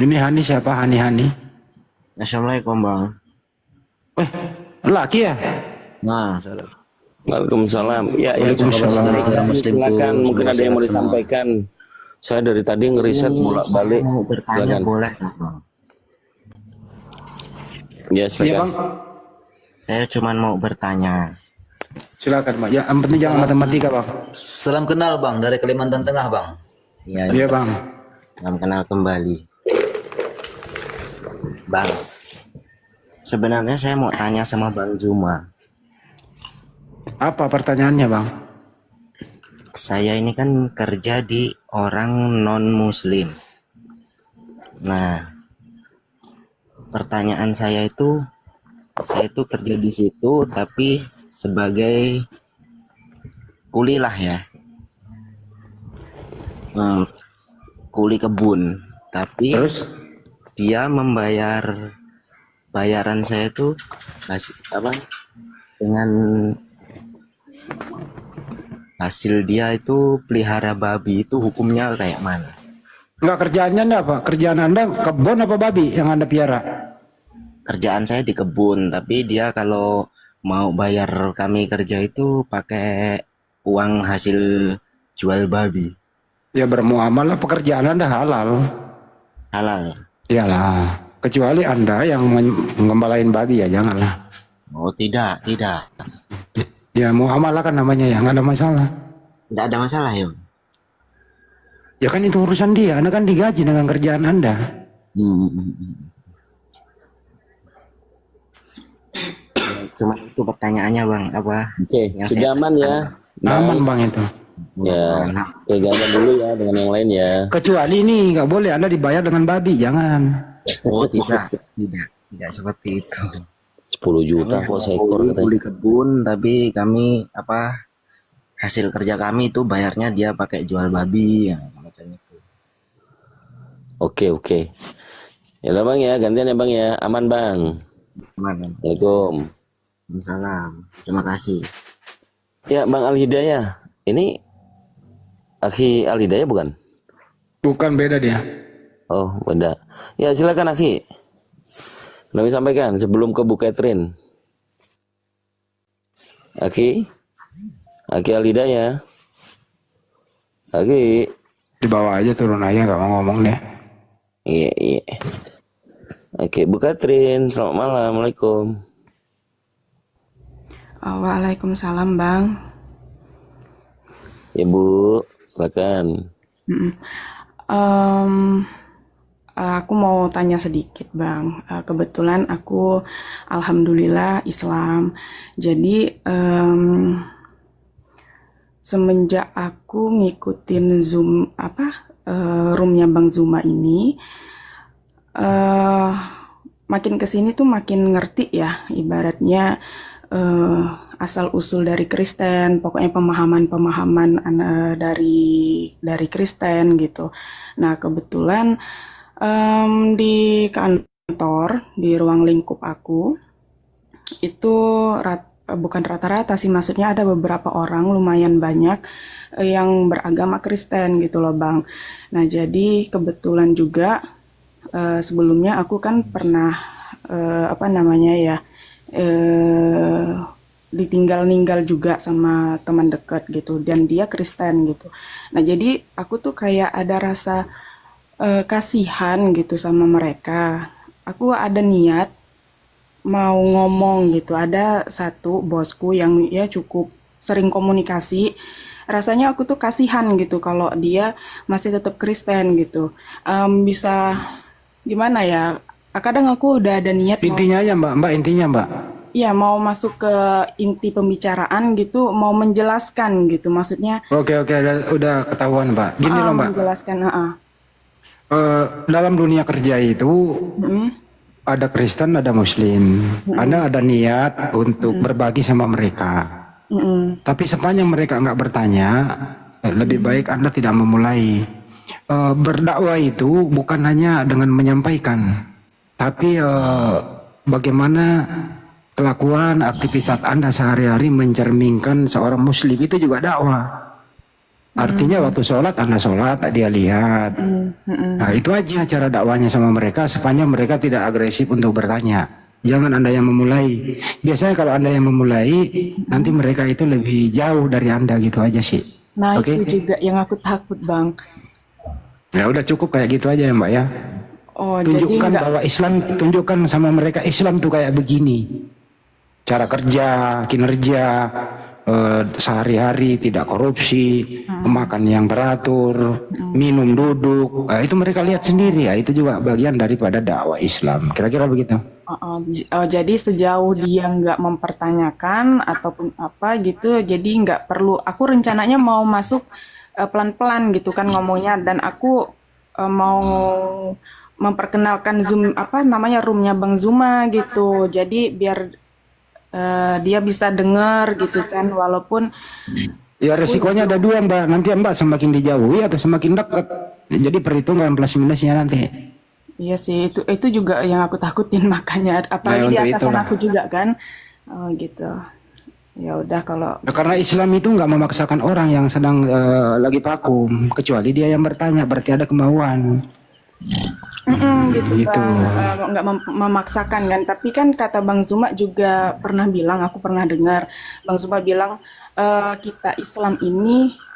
S7: Ini Hani siapa? Hani.
S11: Assalamualaikum Bang.
S7: Laki ya?
S6: Nah,
S5: Waalaikumsalam. Ya, ya,
S6: Waalaikumsalam.
S5: silakan. Mungkin ada yang mau disampaikan. Saya dari tadi ngeriset bolak-balik.
S11: Mau bertanya
S5: Silakan.
S11: boleh nggak, Bang?
S5: Ya,
S7: Iya
S5: silakan.
S7: bang.
S11: Saya cuma mau bertanya.
S7: Silakan bang. Ya, yang penting jangan matematika bang.
S12: Salam kenal Bang dari Kalimantan Tengah Bang.
S11: Ya,
S7: Iya bang.
S11: salam kenal kembali. Bang, sebenarnya saya mau tanya sama Bang Juma.
S7: Apa pertanyaannya bang?
S11: Saya ini kan kerja di orang non-muslim. Nah, pertanyaan saya itu kerja di situ tapi sebagai kuli lah ya. Kuli kebun. Tapi
S7: Terus?
S11: dia membayar bayaran saya itu dengan hasil dia itu pelihara babi, itu hukumnya kayak mana?
S7: Enggak, kerjaannya anda apa? Kerjaan anda kebun apa babi yang anda piara?
S11: Kerjaan saya di kebun, tapi dia kalau mau bayar kami kerja itu pakai uang hasil jual babi.
S7: Ya bermuamalah, pekerjaan anda halal.
S11: Halal.
S7: Iyalah, kecuali anda yang mengembalain babi ya janganlah.
S11: Oh tidak.
S7: Ya muamalah kan namanya ya, nggak ada masalah.
S11: Tidak ada masalah ya.
S7: Ya kan itu urusan dia, anda kan digaji dengan kerjaan anda.
S11: Cuma itu pertanyaannya bang, apa?
S5: Oke, sudah aman ya.
S7: Aman bang itu.
S5: Ya, pegangan dulu ya dengan yang lain ya.
S7: Kecuali ini nggak boleh anda dibayar dengan babi, jangan.
S11: Oh tidak seperti itu.
S5: 10 juta kok seekor katanya.
S11: Kuli kebun, tapi kami hasil kerja kami itu bayarnya dia pakai jual babi ya, macam itu.
S5: Oke. Ya lah bang ya, gantian ya bang ya. Aman bang.
S11: Aman.
S5: Waalaikumsalam.
S11: Waalaikumsalam. Terima kasih.
S5: Ya bang Al Hidayah, ini Akhi Al Hidayah bukan?
S7: Bukan, beda dia.
S5: Oh beda. Ya silakan Akhi. Kami sampaikan sebelum ke Bu Catherine. Akhi Al Hidayah. Akhi.
S7: Di bawah aja, turun aja, nggak mau ngomong deh.
S5: Iya. Oke, Bu Catherine, selamat malam. Assalamualaikum.
S13: Waalaikumsalam Bang.
S5: Ya Bu, silakan.
S13: Aku mau tanya sedikit Bang. Kebetulan aku alhamdulillah Islam. Jadi semenjak aku ngikutin Zoom roomnya Bang Zuma ini, makin kesini tuh makin ngerti ya, ibaratnya asal usul dari Kristen, pokoknya pemahaman dari Kristen gitu. Nah kebetulan di kantor, di ruang lingkup aku itu bukan rata-rata sih, maksudnya ada beberapa orang, lumayan banyak yang beragama Kristen gitu loh Bang. Nah jadi kebetulan juga sebelumnya aku kan pernah ditinggal-ninggal juga sama teman dekat gitu, dan dia Kristen gitu. Nah jadi aku tuh kayak ada rasa kasihan gitu sama mereka. Aku ada niat mau ngomong gitu. Ada satu bosku yang ya cukup sering komunikasi. Rasanya aku tuh kasihan gitu kalau dia masih tetap Kristen gitu. Bisa gimana ya? Kadang aku udah ada niat.
S7: Intinya aja Mbak, intinya Mbak.
S13: Iya, mau masuk ke inti pembicaraan gitu, mau menjelaskan gitu, maksudnya.
S7: Oke, udah ketahuan Mbak. Gini loh Mbak.
S13: Menjelaskan,
S7: dalam dunia kerja itu ada Kristen, ada Muslim. Anda ada niat untuk berbagi sama mereka. Tapi sepanjang mereka nggak bertanya, lebih baik Anda tidak memulai. Berdakwah itu bukan hanya dengan menyampaikan, tapi bagaimana kelakuan aktivitas Anda sehari-hari mencerminkan seorang Muslim, itu juga dakwah. Artinya waktu sholat Anda sholat, dia lihat. Nah itu aja cara dakwanya sama mereka, sepanjang mereka tidak agresif untuk bertanya. Jangan Anda yang memulai. Biasanya kalau Anda yang memulai, nanti mereka itu lebih jauh dari Anda gitu aja sih.
S13: Nah,
S7: Oke?
S13: itu juga yang aku takut, Bang.
S7: Ya udah cukup kayak gitu aja ya Mbak ya.
S13: Oh, jadi
S7: Tunjukkan
S13: nggak.
S7: bahwa Islam, tunjukkan sama mereka Islam tuh kayak begini. Cara kerja, kinerja, sehari-hari tidak korupsi, makan yang teratur, minum duduk. Itu mereka lihat sendiri ya. Itu juga bagian daripada dakwah Islam. Kira-kira begitu.
S13: Jadi sejauh dia nggak mempertanyakan ataupun apa gitu, jadi nggak perlu. Aku rencananya mau masuk pelan-pelan gitu kan ngomongnya, dan aku mau memperkenalkan Zoom apa namanya roomnya Bang Zuma gitu. Jadi biar dia bisa dengar gitu kan, walaupun
S7: ya resikonya ada dua Mbak. Nanti Mbak semakin dijauhi atau semakin dekat. Jadi perhitungan plus minusnya nanti.
S13: iya sih itu juga yang aku takutin, makanya apalagi di
S7: untuk
S13: atasan
S7: itulah.
S13: aku juga kan. Gitu. Ya udah kalau
S7: Karena Islam itu nggak memaksakan orang yang sedang lagi vakum, kecuali dia yang bertanya, berarti ada kemauan.
S13: gitu
S7: Gitu.
S13: Bang, nggak memaksakan kan, tapi kan kata Bang Zuma juga pernah bilang, aku pernah dengar Bang Zuma bilang kita Islam ini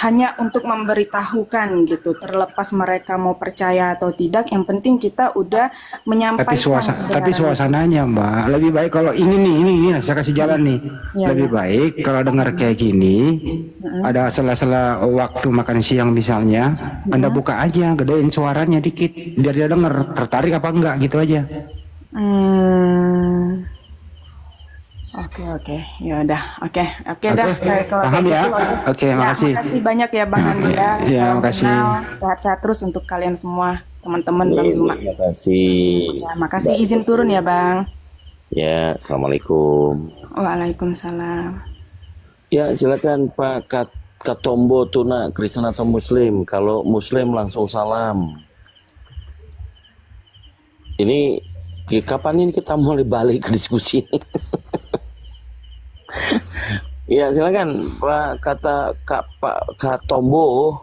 S13: hanya untuk memberitahukan gitu, terlepas mereka mau percaya atau tidak, yang penting kita udah menyampaikan
S7: Tapi suasananya Mbak, lebih baik kalau ini saya kasih jalan nih.
S13: Ya,
S7: Lebih baik kalau dengar kayak gini, ada sela-sela waktu makan siang misalnya, Anda buka aja, gedein suaranya dikit, biar dia dengar tertarik apa enggak gitu aja.
S13: Oke, ya udah, oke dah. Kalau
S7: Paham
S13: kayak
S7: ya?
S13: gitu,
S7: Oke,
S13: ya,
S7: makasih.
S13: makasih banyak ya Bang Andi ya.
S7: Ya,
S13: Salam
S7: makasih.
S13: kenal, sehat-sehat terus untuk kalian semua, teman-teman Bang Zuma.
S5: Terima kasih.
S13: Ya, makasih, izin turun ya Bang.
S5: Ya, assalamualaikum.
S13: Waalaikumsalam.
S5: Ya, silakan Pak Katombo Tuna, Kristen atau Muslim. Kalau Muslim langsung salam. Ini kapan ini kita mulai balik ke diskusi? Ya, silakan Pak Pak Katombo.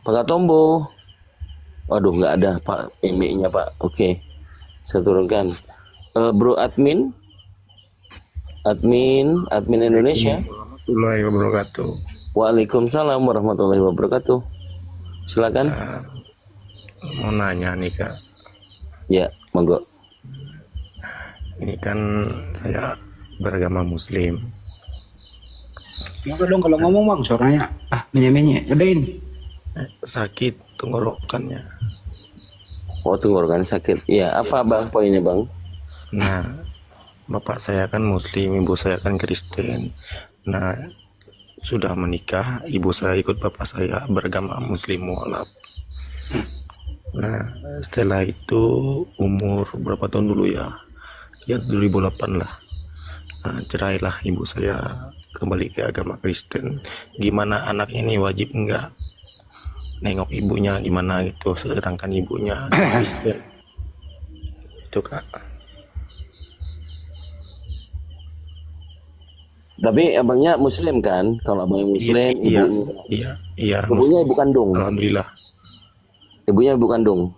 S5: Pak Katombo. Waduh, nggak ada Pak emailnya Pak. Oke, saya turunkan. Bro admin Indonesia.
S14: Warahmatullahi wabarakatuh.
S5: Waalaikumsalam warahmatullahi wabarakatuh. Silakan.
S14: Mau nanya nih Kak.
S5: Ya, monggo.
S14: Ini kan saya beragama Muslim.
S7: Maka dong kalau ngomong Bang, suaranya menye-menye, gedein.
S14: Sakit tenggorokannya.
S5: Oh, tenggorokan sakit. Ya, apa Bang poinnya Bang?
S14: Nah, bapak saya kan Muslim, ibu saya kan Kristen. Nah, sudah menikah, ibu saya ikut bapak saya beragama Muslim mualaf. Nah, setelah itu umur berapa tahun dulu ya? Ya 2008 lah. Nah, cerailah ibu saya, kembali ke agama Kristen. Gimana anak ini wajib enggak nengok ibunya gimana gitu, sedangkan ibunya Kristen? Itu Kak.
S5: Tapi abangnya Muslim kan? Kalau abangnya Muslim,
S14: Iya.
S5: ibunya ibu kandung.
S14: Alhamdulillah.
S5: Ibunya ibu kandung.